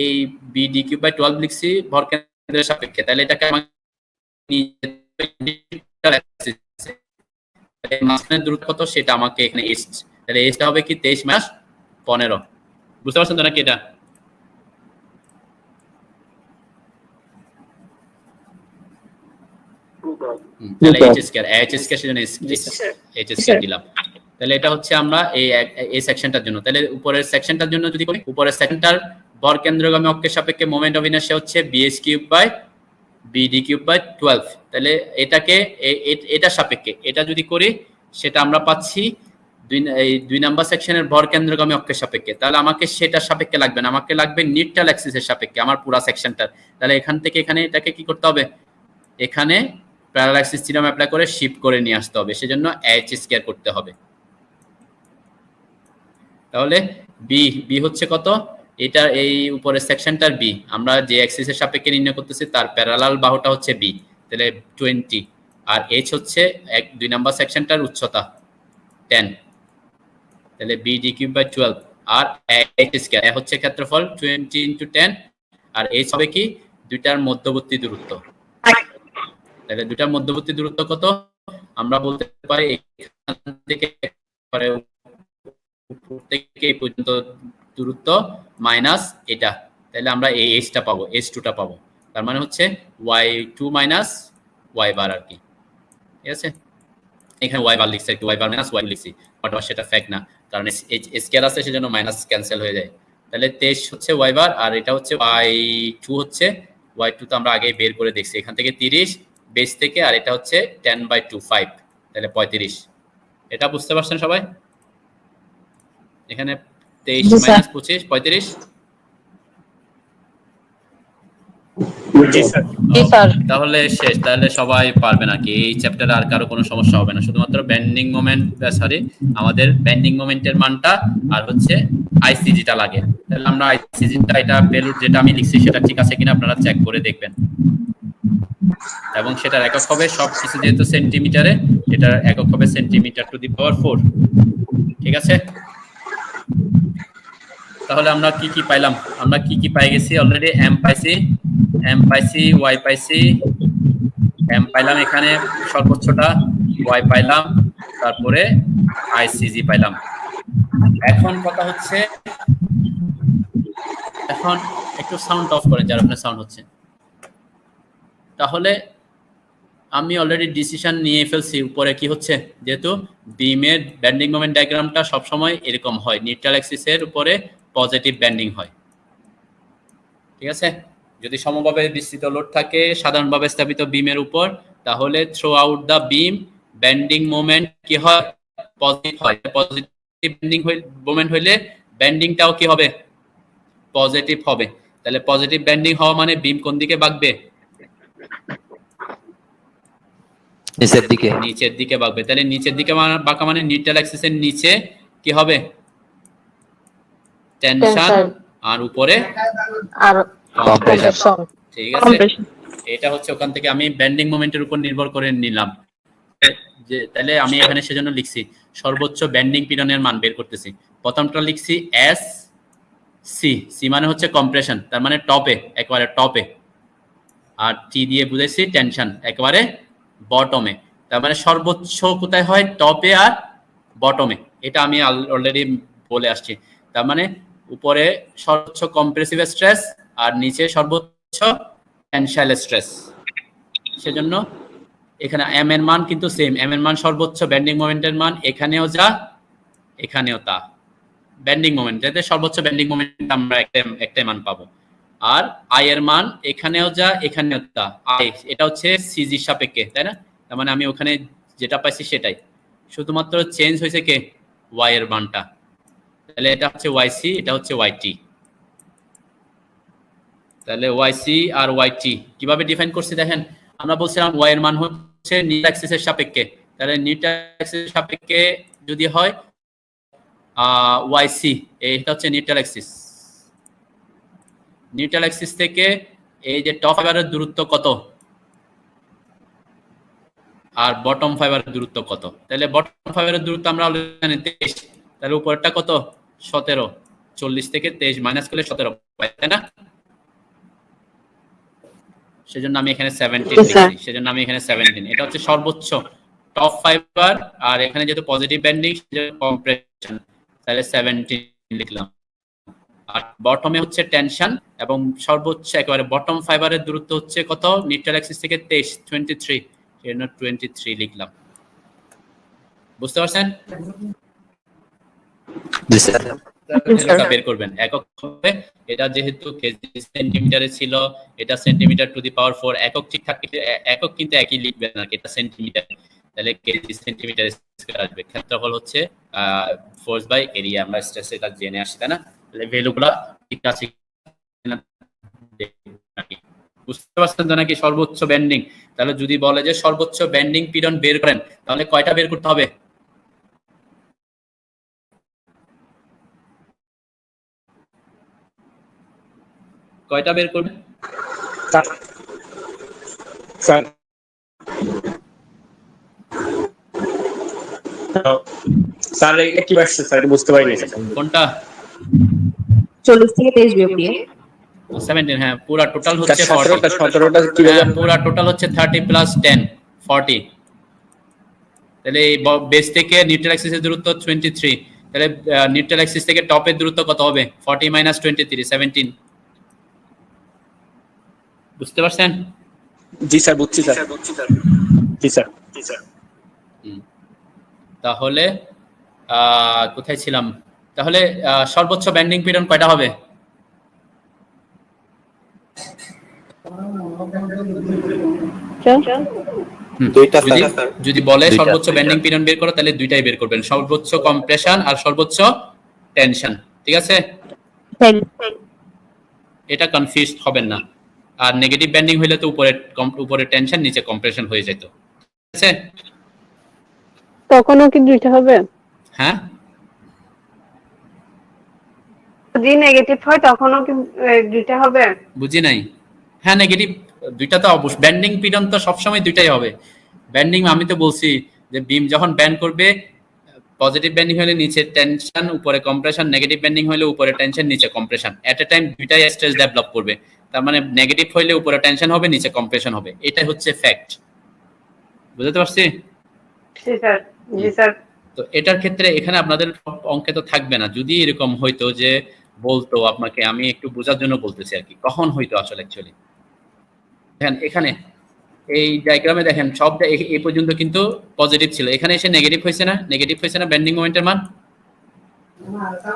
এই বিডি কিউব বাই 12 লিখছি ভরকেন্দ্র কেন্দ্রের সাপেক্ষে, তাহলে এটাকে আমাকে মাঝখানের দূরত্ব কত সেটা আমাকে এখানে এস, তাহলে এসটা হবে কি 23 মাস 15। বুঝতে পারছেন তো নাকি এটা? তাহলে এইচ স্কয়ার সেজন্য এইচ স্কয়ার দিলাম। তাহলে এটা হচ্ছে আমরা এই সেকশনটার জন্য। তাহলে উপরের সেকশনটার জন্য যদি করি, উপরের সেকশনটার ভর কেন্দ্রগামী অক্ষের সাপেক্ষে মোমেন্ট অফ ইনারশিয়া হচ্ছে bs³/bd³/12। তাহলে এটাকে এটা সাপেক্ষে এটা যদি করি সেটা আমরা পাচ্ছি 2 নাম্বার সেকশনের ভর কেন্দ্রগামী অক্ষের সাপেক্ষে। তাহলে আমাকে সেটা সাপেক্ষে লাগবে না, আমাকে লাগবে নিউট্রাল অ্যাক্সিসের সাপেক্ষে আমার পুরো সেকশনটা। তাহলে এখান থেকে এখানে এটাকে কি করতে হবে, এখানে প্যারালাল অ্যাক্সিস থিওরাম অ্যাপ্লাই করে শিফট করে নিয়ে আসতে হবে, সেজন্য এইচ স্কয়ার করতে হবে। তাহলে বি হচ্ছে কত, এটা এই উপরের সেকশনটার বি, আমরা যে অ্যাক্সিসের সাপেক্ষে নির্ণয় করতেছি তার প্যারালাল বাহুটা হচ্ছে বি, তাহলে 20, আর এইচ হচ্ছে 2 নাম্বার সেকশনটার উচ্চতা 10, তাহলে bd³/12 আর এইচ স্কয়ার হচ্ছে ক্ষেত্রফল 20 × 10, আর এইচ হবে কি দুইটার মধ্যবর্তী দূরত্ব। তাহলে দুইটার মধ্যবর্তী দূরত্ব কত, আমরা বলতে পারি এখান থেকে উপর থেকে এই পর্যন্ত দূরত্ব মাইনাস এটা, তাহলে আমরা এই এইচটা পাবো, h2টা পাবো। তার মানে হচ্ছে y2 মাইনাস y বার আর কি, ঠিক আছে? এখানে y বার লিখছি, একটু y বার মাইনাস y লিখছি, বাট সেটা ফ্যাক্ট না, কারণ স্কয়ার আছে সেজন্য মাইনাস ক্যান্সেল হয়ে যায়। তাহলে 23 হচ্ছে y বার, আর এটা হচ্ছে y2 হচ্ছে, y2 তো আমরা আগে বের করে দেখছি, এখান থেকে 30 বেস থেকে, আর এটা হচ্ছে 10/2 5, তাহলে 35। এটা বুঝতে পারছেন সবাই? এখানে 23 মাইনাস 25 35। জি স্যার। তাহলে শেষ, তাহলে সবাই পারবে নাকি এই চ্যাপ্টারে? আর কারো কোনো সমস্যা হবে না, শুধুমাত্র বেন্ডিং মোমেন্ট, সরি আমাদের বেন্ডিং মোমেন্টের মানটা আর হচ্ছে আইসিজিটা লাগে। তাহলে আমরা আইসিজিটা, এটা পেলুড যেটা আমি লিখছি সেটা ঠিক আছে কিনা আপনারা চেক করে দেখবেন, এবং সেটার একক হবে সব কিছু যেহেতু সেন্টিমিটারে, এটার একক হবে cm⁴, ঠিক আছে? তাহলে আমরা কি কি পাইলাম, আমরা কি কি পাই গেছি অলরেডি, এম পাইছি, ওয়াই পাইছি, এম পাইলাম এখানে সর্বোচ্চটা, ওয়াই পাইলাম, তারপরে আইসিজি পাইলাম। এখন কথা হচ্ছে, এখন একটু সাউন্ড অফ করেন যার আপনার সাউন্ড হচ্ছে। তাহলে আমি অলরেডি ডিসিশন নিয়ে ফেলছি উপরে কি হচ্ছে, যেহেতু বিমের বেন্ডিং মোমেন্ট ডায়াগ্রামটা সবসময় এরকম হয়, নিউট্রাল অ্যাক্সিসের উপরে পজিটিভ বেন্ডিং হয়, ঠিক আছে? যদি সমভাবে বিস্তৃত লোড থাকে সাধারণভাবে স্থাপিত বিমের উপর, তাহলে through out the beam bending moment কি হয়, পজিটিভ হয়। পজিটিভ বেন্ডিং মোমেন্ট হইলে বেন্ডিংটাও কি হবে, পজিটিভ হবে। তাহলে পজিটিভ বেন্ডিং হওয়া মানে বিম কোন দিকে বাঁকবে, নিচের দিকে, নিচের দিকে বাঁকবে। তাহলে নিচের দিকে বাঁকা মানে নিউট্রাল অ্যাক্সিসের নিচে কি হবে, টেনশন, আর উপরে আর কম্প্রেশন, ঠিক আছে? এটা হচ্ছে ওখান থেকে আমি বেন্ডিং মোমেন্টের উপর নির্ভর করে নিলাম, যে তাহলে আমি এখানে সেজন্য লিখছি সর্বোচ্চ বেন্ডিং পীড়নের মান বের করতেছি। প্রথমটা লিখছি এস সি, সি মানে হচ্ছে কম্প্রেশন, তার মানে টপে, একেবারে টপে, আর টি দিয়ে বুঝাইছি টেনশন, একেবারে বটমে। তার মানে সর্বোচ্চ কোথায় হয়, টপে আর বটমে, এটা আমি অলরেডি বলে আসছি। তার মানে উপরে সর্বোচ্চ কম্প্রেসিভ স্ট্রেস আর নিচে সর্বোচ্চ টেনসাইল স্ট্রেস, সেজন্য এখানে এম এর মান কিন্তু সেম, এম এর মান সর্বোচ্চ বেন্ডিং মোমেন্টের মান, এখানেও যা এখানেও তা, বেন্ডিং মোমেন্ট যাতে সর্বোচ্চ বেন্ডিং মোমেন্ট আমরা একটা মান পাবো। আর আই এর মান এখানেও যা এখানেও তা, আই এটা হচ্ছে সিজির সাপেক্ষে, তাই না? তার মানে আমি ওখানে যেটা পাইছি সেটাই, শুধুমাত্র চেঞ্জ হয়েছে কে, ওয়াই এর মানটা। তাহলে এটা হচ্ছে ওয়াইসি, এটা হচ্ছে ওয়াইটি। তাহলে ওয়াইসি আর ওয়াইটি কিভাবে ডিফাইন করছি দেখেন, আমরা বলছিলাম ওয়াই এর মান হচ্ছে নিউট্রাল অ্যাক্সিসের সাপেক্ষে, তাহলে নিউট্রাল অ্যাক্সিসের সাপেক্ষে যদি হয় ওয়াইসি, এটা হচ্ছে নিউট্রাল অ্যাক্সিস। নিউট্রাল অ্যাক্সিস থেকে এই যে টপ ফাইবারের দূরত্ব কত আর বটম ফাইবারের দূরত্ব কত, তাহলে বটম ফাইবারের দূরত্ব আমরা অলরেডি জানি 23, তাহলে উপরটা কত 17, 40 থেকে 23 মাইনাস করলে 17 পাই, তাই না? সেজন্য আমি এখানে 17 Yes, sir. লিখছি, সেজন্য আমি এখানে 17। এটা হচ্ছে সর্বোচ্চ টপ ফাইবার, আর এখানে যেহেতু পজিটিভ বেন্ডিং সেজন্য কম্প্রেশন, তাহলে 17 লিখলাম। আর বটমে হচ্ছে টেনশন, এবং সর্বোচ্চ একেবারে বটম ফাইবারের দূরত্ব হচ্ছে কত, নিউট্রাল অ্যাক্সিস থেকে 23, সেজন্য 23 লিখলাম। বুঝতে পারছেন? জি স্যার। ভ্যালুটা বের করবেন একক হবে। এটা যেহেতু কেজি সেন্টিমিটারে ছিল, এটা সেন্টিমিটার টু দি পাওয়ার 4, একক ঠিক থাকে, একক কিন্তু একই লিখবেন না, এটা সেন্টিমিটার, তাহলে কেজি সেন্টিমিটার স্কয়ার আসবে। ক্ষেত্রফল হচ্ছে ফোর্স বাই এরিয়া, আমরা স্ট্রেস এটা জেনে আসি, তাই না? তাহলে ভ্যালুগুলো ঠিক আছে কিনা দেখি। বুঝতে পারছেন তো নাকি? সর্বোচ্চ বেন্ডিং, তাহলে যদি বলে যে সর্বোচ্চ বেন্ডিং পীড়ন বের করেন, তাহলে কয়টা বের করতে হবে? কয়টা বের করবেন? স্যার স্যার এটা কি আসছে স্যার, এটা বুঝতে পারিনি স্যার। কোনটা? 40 থেকে 23 বিয়োগ দিয়ে 17, হ্যাঁ। পুরা টোটাল হচ্ছে 17টা 40। 17টা কিভাবে? হ্যাঁ, পুরা টোটাল হচ্ছে 30 প্লাস 10 40। তাহলে এই বেস থেকে নিউট্রাল অ্যাক্সিসের দূরত্ব 23, তাহলে নিউট্রাল অ্যাক্সিস থেকে টপের দূরত্ব কত হবে? 40 মাইনাস 23, 17। বুঝতে পারছেন? জি স্যার, বুঝছি স্যার। জি স্যার। তাহলে কোথায় ছিলাম? তাহলে সর্বোচ্চ বেন্ডিং পীড়ন কয়টা হবে? দুইটা যদি- স্যার। যদি বলে দুইটা। সর্বোচ্চ বেন্ডিং পীড়ন বের করো, তাহলে দুইটাই বের করবেন, সর্বোচ্চ কম্প্রেশন আর সর্বোচ্চ টেনশন। ঠিক আছে? এটা কনফিউজ হবেন না। আর নেগেটিভ বেন্ডিং হইলে তো উপরে টেনশন, নিচে কম্প্রেশন হয়ে যেত। ঠিক আছে? তখনও কি দুইটা হবে? হ্যাঁ, যদি নেগেটিভ হয় তখনও কি দুইটা হবে? বুঝি নাই। হ্যাঁ, নেগেটিভ দুইটা তো অবশ্যই, ব্যান্ডিং পীড়ন তো সবসময় দুইটাই হবে। ব্যান্ডিং আমি তো বলছি যে বিম যখন ব্যান্ড করবে, পজিটিভ ব্যান্ডিং হলে নিচে টেনশন উপরে কম্প্রেশন, নেগেটিভ ব্যান্ডিং হলে উপরে টেনশন নিচে কম্প্রেশন, এট এ টাইম দুইটাই স্ট্রেস ডেভেলপ করবে। তার মানে নেগেটিভ হইলে উপরে টেনশন হবে, নিচে কম্প্রেশন হবে, এটাই হচ্ছে ফ্যাক্ট। বুঝতে পারছি? জি স্যার। জি স্যার। তো এটার ক্ষেত্রে এখানে আপনাদের অঙ্কে তো থাকবে না। যদি এরকম হইতো যে বলতো আপনাকে, আমি একটু বোঝার জন্য বলতেছি আর কি, কখন হইতো আসলে অ্যাকচুয়ালি। দেখেন এখানে এই ডায়াগ্রামে দেখেন সবটা এই পর্যন্ত কিন্তু পজিটিভ ছিল, এখানে এসে নেগেটিভ হয়েছে না? নেগেটিভ হয়েছে না বেন্ডিং মোমেন্টের মান?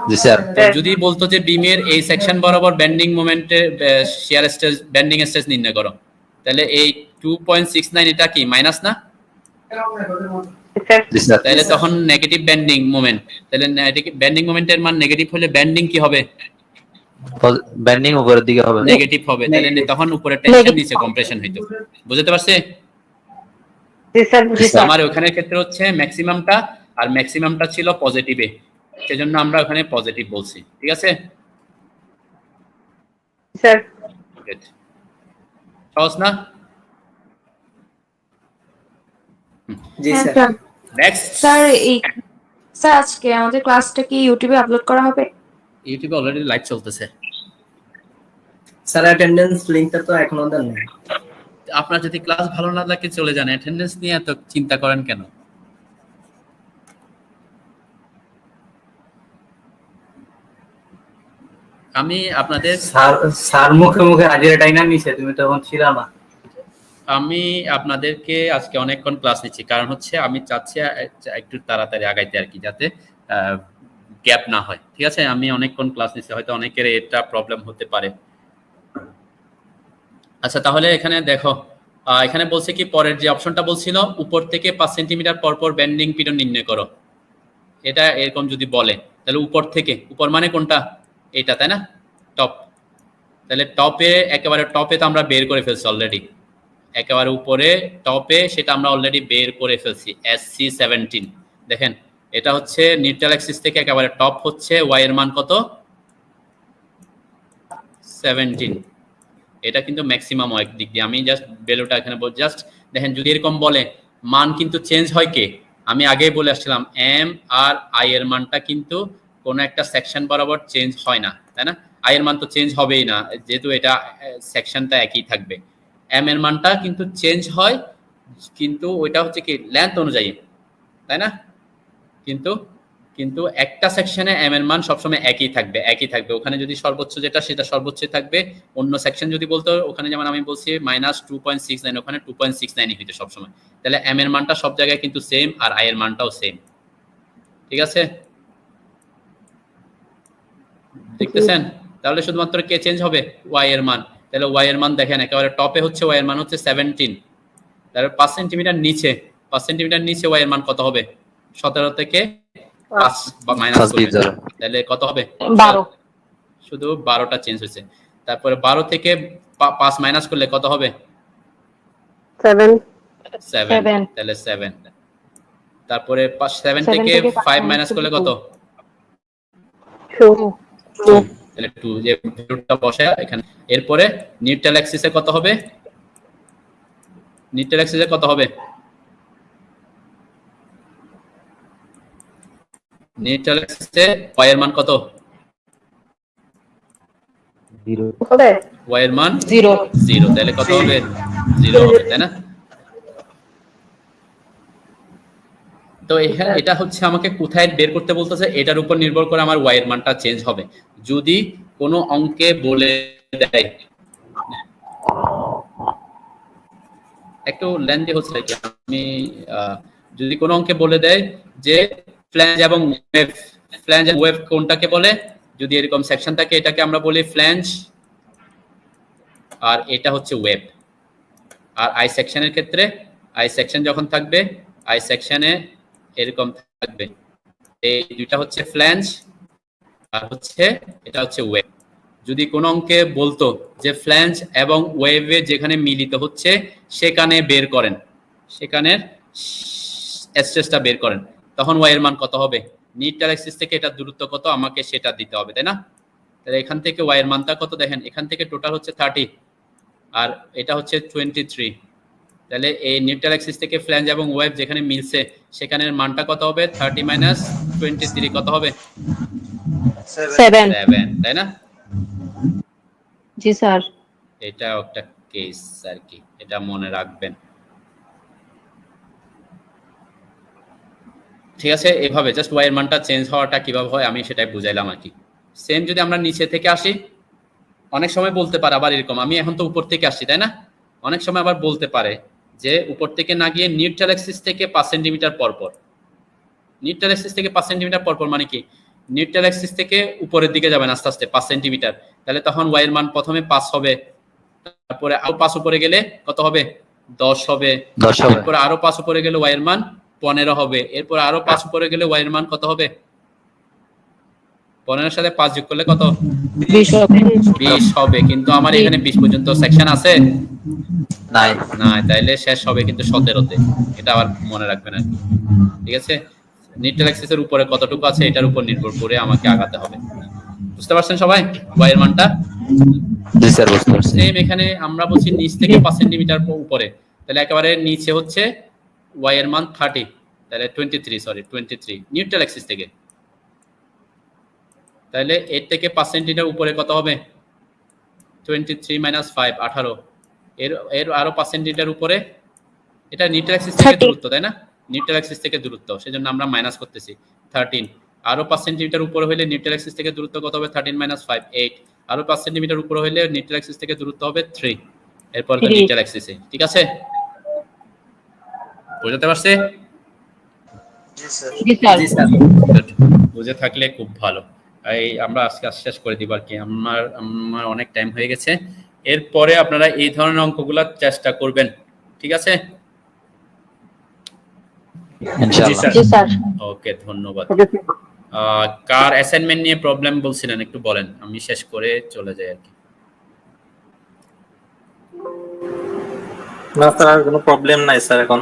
জি স্যার। তো যদি বলতো যে বিমের এই সেকশন বরাবর বেন্ডিং মোমেন্টের শিয়ার স্ট্রেস, বেন্ডিং স্ট্রেস নির্ণয় করো, তাহলে এই 2.69 এটা কি মাইনাস না? জি স্যার। তাহলে তখন নেগেটিভ বেন্ডিং মোমেন্ট, তাহলে বেন্ডিং মোমেন্টের মান নেগেটিভ হলে বেন্ডিং কি হবে? বেন্ডিং উপরের দিকে হবে। নেগেটিভ হবে, তাহলে তখন উপরে টেনশন নিচে কম্প্রেশন হইতো। বুঝতে পারছে? জি স্যার। জি স্যার। আমার ওখানের ক্ষেত্রে হচ্ছে ম্যাক্সিমামটা, আর ম্যাক্সিমামটা ছিল পজিটিভে, সেজন্য আমরা ওখানে পজিটিভ বলছি। ঠিক আছে? স্যার। Good. সহজ না? জি হ্যাঁ sir. Sir. Next. Sir sir আজকে আমাদের ক্লাসটা কি ইউটিউবে আপলোড করা হবে? ইউটিউবে অলরেডি লাইভ চলতেছে। স্যার অ্যাটেন্ডেন্স লিংকটা তো এখনো দেন নাই। আপনার যদি ক্লাস ভালো না লাগে চলে যান, অ্যাটেন্ডেন্স নিয়ে এত চিন্তা করেন কেন? আমি আপনাদের স্যার মুখে মুখে হাজিরাটাই না নিছে, তুমি তখন ছিল না। আমি আপনাদেরকে আজকে অনেকক্ষণ ক্লাস নিচ্ছি, কারণ হচ্ছে আমি চাচ্ছি একটু তাড়াতাড়ি আগাইতে আর কি, যাতে গ্যাপ না হয়। ঠিক আছে? আমি অনেকক্ষণ ক্লাস নিচ্ছি, হয়তো অনেকের এটা প্রবলেম হতে পারে। আচ্ছা, তাহলে এখানে দেখো, এখানে বলছে কি, পরের যে অপশনটা বলছিল উপর থেকে 5 সেন্টিমিটার পর পর বেন্ডিং পীড়ন নির্ণয় করো, এটা এরকম যদি বলে, তাহলে উপর থেকে, উপর মানে কোনটা? এটা, তাই না? টপ। তাহলে টপে, একেবারে টপে তো আমরা বের করে ফেলছি অলরেডি, একেবারে উপরে টপে সেটা আমরা অলরেডি বের করে ফেলছি, SC 17। দেখেন এটা হচ্ছে নিউট্রাল অ্যাক্সিস থেকে একেবারে টপ হচ্ছে y এর মান কত? 17। এটা কিন্তু ম্যাক্সিমাম এক দিক দিয়ে, আমি জাস্ট ভ্যালুটা এখানে বল, জাস্ট দেখেন যদি এরকম বলে, মান কিন্তু চেঞ্জ হয় কে? আমি আগেই বলে আসছিলাম এম আর আই এর মানটা কিন্তু কোনো একটা সেকশন বরাবর চেঞ্জ হয় না, তাই না? আই এর মান তো চেঞ্জ হবেই না, যেহেতু এটা সেকশনটা একই থাকবে। এম এর মানটা কিন্তু চেঞ্জ হয়, কিন্তু ওইটা হচ্ছে কি লেন্থ অনুযায়ী, তাই না? কিন্তু কিন্তু একটা সেকশনে এম এর মান সবসময় একই থাকবে। ওখানে যদি সর্বোচ্চ যেটা সেটা সর্বোচ্চ থাকবে, অন্য সেকশন যদি বলতো ওখানে যেমন আমি বলছি -2.69, ওখানে 2.69 হইতো সবসময়। তাহলে এম এর মানটা সব জায়গায় কিন্তু সেম, আর আই এর মানটাও সেম। ঠিক আছে, দেখতেছেন? তাহলে শুধুমাত্র কে চেঞ্জ হবে? ওয়াই এর মান। তাহলে ওয়াই এর মান দেখেন একেবারে টপে হচ্ছে ওয়াই এর মান হচ্ছে 17। তাহলে 5 সেন্টিমিটার নিচে ওয়াই এর মান কত হবে? 17 থেকে 5 মাইনাস করবেন, তাহলে কত হবে? 12। শুধু 12টা চেঞ্জ হয়েছে। তারপরে 12 থেকে 5 মাইনাস করলে কত হবে? 7। 7, তাহলে 7। তারপরে 7 থেকে 5 মাইনাস করলে কত? 2। তাহলে 2, যে ভ্যালুটা বসে এখানে। এরপরে নিউট্রাল অ্যাক্সিসে কত হবে? নিউট্রাল অ্যাক্সিসে কত হবে? নিউট্রাল অ্যাক্সিসে y এর মান কত? 0 y এর মান 0। তাহলে কত হবে? 0 হবে, তাই না? তো এটা হচ্ছে আমাকে কোথায় বের করতে বলতেছে, এটার উপর নির্ভর করে আমার y এর মানটা চেঞ্জ হবে। যদি কোনো অঙ্কে বলে দেয়, একটু লেন্দি হচ্ছে কি, আমি যদি কোনো অঙ্কে বলে দেয় যে ফ্ল্যাঞ্জ এবং ওয়েভ কোনটাকে বলে, যদি এরকম সেকশন থাকে এটাকে আমরা বলি ফ্ল্যাঞ্জ, আর এটা হচ্ছে ওয়েভ। আর আই সেকশনের ক্ষেত্রে আই সেকশন যখন থাকবে, আই সেকশনে এরকম থাকবে, এই দুইটা হচ্ছে ফ্ল্যাঞ্জ আর হচ্ছে এটা হচ্ছে ওয়েভ। যদি কোনো অঙ্কে বলতো যে ফ্ল্যাঞ্জ এবং ওয়েভে যেখানে মিলিত হচ্ছে সেখানে বের করেন, সেখানে স্ট্রেসটা বের করেন, তখন ওয়াই এর মান কত হবে? নিউট্রাল অ্যাক্সিস থেকে এটা দূরত্ব কত আমাকে সেটা দিতে হবে, তাই না? তাহলে এখান থেকে ওয়াই এর মানটা কত দেখেন, এখান থেকে টোটাল হচ্ছে 30 আর এটা হচ্ছে 23। তাহলে এই নিউট্রাল অ্যাক্সিস থেকে ফ্ল্যাঞ্জ এবং ওয়েভ যেখানে মিলছে সেখানের মানটা কত হবে? 30 মাইনাস 23 কত হবে? 7। তাই না? জি স্যার। এটা একটা কেস আর কি, এটা মনে রাখবেন। ঠিক আছে, এভাবে জাস্ট ওয়াই এর মানটা চেঞ্জ হওয়াটা কিভাবে হয় আমি সেটাই বুঝাইলাম আর কি। সেম যদি আমরা নিচে থেকে আসি, অনেক সময় বলতে পারে আবার এরকম, আমি এখন তো উপর থেকে আসছি, তাই না? অনেক সময় আবার বলতে পারে যে উপর থেকে না গিয়ে নিউট্রাল অ্যাক্সিস থেকে 5 সেন্টিমিটার পরপর। নিউট্রাল অ্যাক্সিস থেকে 5 সেন্টিমিটার পরপর মানে কি? নিউট্রাল অ্যাক্সিস থেকে উপরের দিকে যাবেন আস্তে আস্তে 5 সেন্টিমিটার, তাহলে তখন ওয়াই এর মান প্রথমে 5 হবে, তারপরে আরো 5 উপরে গেলে কত হবে? 10 হবে। এরপরে আরো 5 উপরে গেলে ওয়াই এর মান 15 হবে। এরপর আরো 5 উপরে গেলে ওয়াই এর মান কত হবে? 15 এর সাথে 5 যোগ করলে কত? 20 হবে। কিন্তু আমার এখানে 20 পর্যন্ত সেকশন আছে নাই। তাইলে শেষ হবে কিন্তু 17-তে। এটা আবার মনে রাখবেন আর কি। ঠিক আছে, নিউট্রাল অ্যাক্সিসের উপরে কতটুকু আছে এটার উপর নির্ভর করে আমাকে আগাতে হবে। বুঝতে পারছেন সবাই ওয়াই এর মানটা? জি স্যার, বুঝতে পারছি। সেম এখানে আমরা বলছি নিচ থেকে 5 সেন্টিমিটার উপরে, তাহলে একেবারে নিচে হচ্ছে ওয়াই এর মান 30, তাহলে 23 নিউট্রাল অ্যাক্সিস থেকে। তাহলে এর থেকে 5 সেন্টিমিটার উপরে কত হবে? 23 মাইনাস 5 18। এর আরো 5 সেন্টিমিটার উপরে, এটা নিউট্রাল অ্যাক্সিস থেকে দূরত্ব, তাই না? নিউট্রাল অ্যাক্সিস থেকে দূরত্ব, সেজন্য আমরা মাইনাস করতেছি 13। আরো 5 সেন্টিমিটার উপরে হলে নিউট্রাল অ্যাক্সিস থেকে দূরত্ব কত হবে? 13 মাইনাস 5 8। আরো 5 সেন্টিমিটার উপরে হলে নিউট্রাল অ্যাক্সিস থেকে দূরত্ব হবে 3। এরপর নিউট্রাল অ্যাক্সিসে। ঠিক আছে, বুঝতে পারছে? জি স্যার। বুঝে থাকলে খুব ভালো। এই আমরা আজকে শেষ করে দিব আর কি, আমার অনেক টাইম হয়ে গেছে। এরপরে আপনারা এই ধরনের অঙ্কগুলো চেষ্টা করবেন, ঠিক আছে? ইনশাআল্লাহ। জি স্যার। ওকে, ধন্যবাদ। কার অ্যাসাইনমেন্ট নিয়ে প্রবলেম বলছিলেন একটু বলেন, আমি শেষ করে চলে যাই আর কি। না স্যার, আর কোনো প্রবলেম নাই স্যার এখন।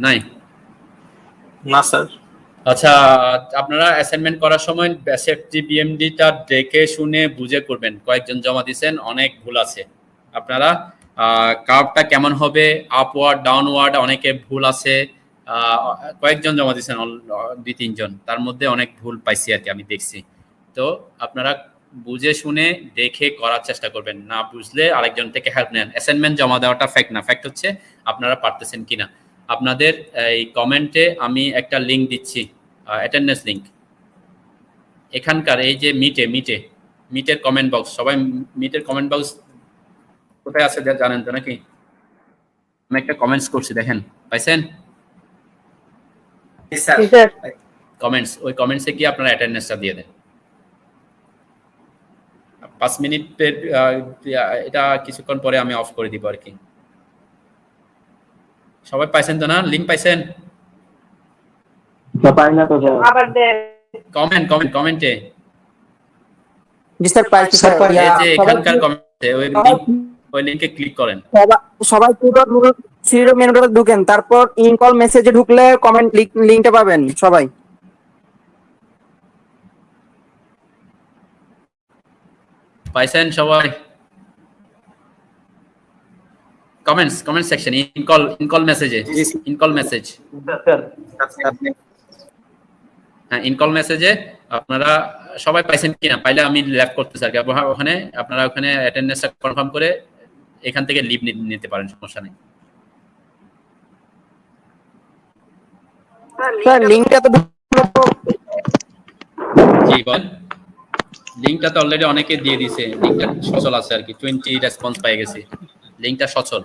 নাই? না স্যার। আচ্ছা, আপনারা অ্যাসাইনমেন্ট করার সময় এসএফজি বিএমডিটা দেখে শুনে বুঝে করবেন। কয়েকজন জমা দিয়েছেন, অনেক ভুল আছে। আপনারা কার্ভটা কেমন হবে, আপওয়ার্ড ডাউনওয়ার্ড, অনেকে ভুল আছে। কয়েকজন জমা দিয়েছেন, 2-3 জন, তার মধ্যে অনেক ভুল পাইছি আর কি, আমি দেখছি। তো আপনারা বুঝে শুনে দেখে করার চেষ্টা করবেন, না বুঝলে আরেকজন থেকে হেল্প নেন। অ্যাসাইনমেন্ট জমা দেওয়াটা ফ্যাক্ট না, ফ্যাক্ট হচ্ছে আপনারা পারতেছেন কিনা। আপনাদের এই কমেন্টে আমি একটা লিংক দিচ্ছি, অ্যাটেন্ডেন্স লিংক। এখানকার এই যে মিটের কমেন্ট বক্স, সবাই মিটের কমেন্ট বক্স কোথায় আছে জানেন তো নাকি? আমি একটা কমেন্টস করছি, দেখেন, পাইছেন স্যার স্যার কমেন্টস? ওই কমেন্টসে কি আপনারা অ্যাটেন্ডেন্সটা দিয়ে দেন। 5 মিনিটের এটা কিছুক্ষণ পরে আমি অফ করে দিব আর কি। সবাই পাইছেন তো না? লিংক পাইছেন? পাই না তো স্যার। আবার দেন। কমেন্টে জি স্যার পাইছি স্যার। এই যে এখানকার কমেন্টে ওই লিংকে ক্লিক করেন। সবাই সিরিয়াল মেনুতে ঢুকেন, তারপর ইন কল মেসেজে ঢুকলে কমেন্ট লিংকটা পাবেন সবাই। পাইছেন সবাই? কমেন্ট সেকশন, ইনকল মেসেজ। হ্যাঁ, ইনকল মেসেজে আপনারা সবাই পাইছেন কিনা? পাইলে আমি ল্যাব করতেছি আর কি। ওখানে আপনারা ওখানে অ্যাটেন্ডেন্সটা কনফার্ম করে এখান থেকে লিভ নিতে পারেন, সমস্যা নেই। স্যার লিংকটা তো জি বল। লিংকটা তো অলরেডি অনেকে দিয়ে দিয়েছে, লিংকটা সচল আছে আর কি, 20 রেসপন্স পেয়ে গেছি, লিংকটা সচল।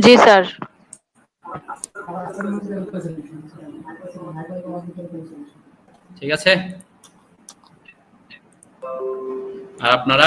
জি স্যার। ঠিক আছে। আর আপনারা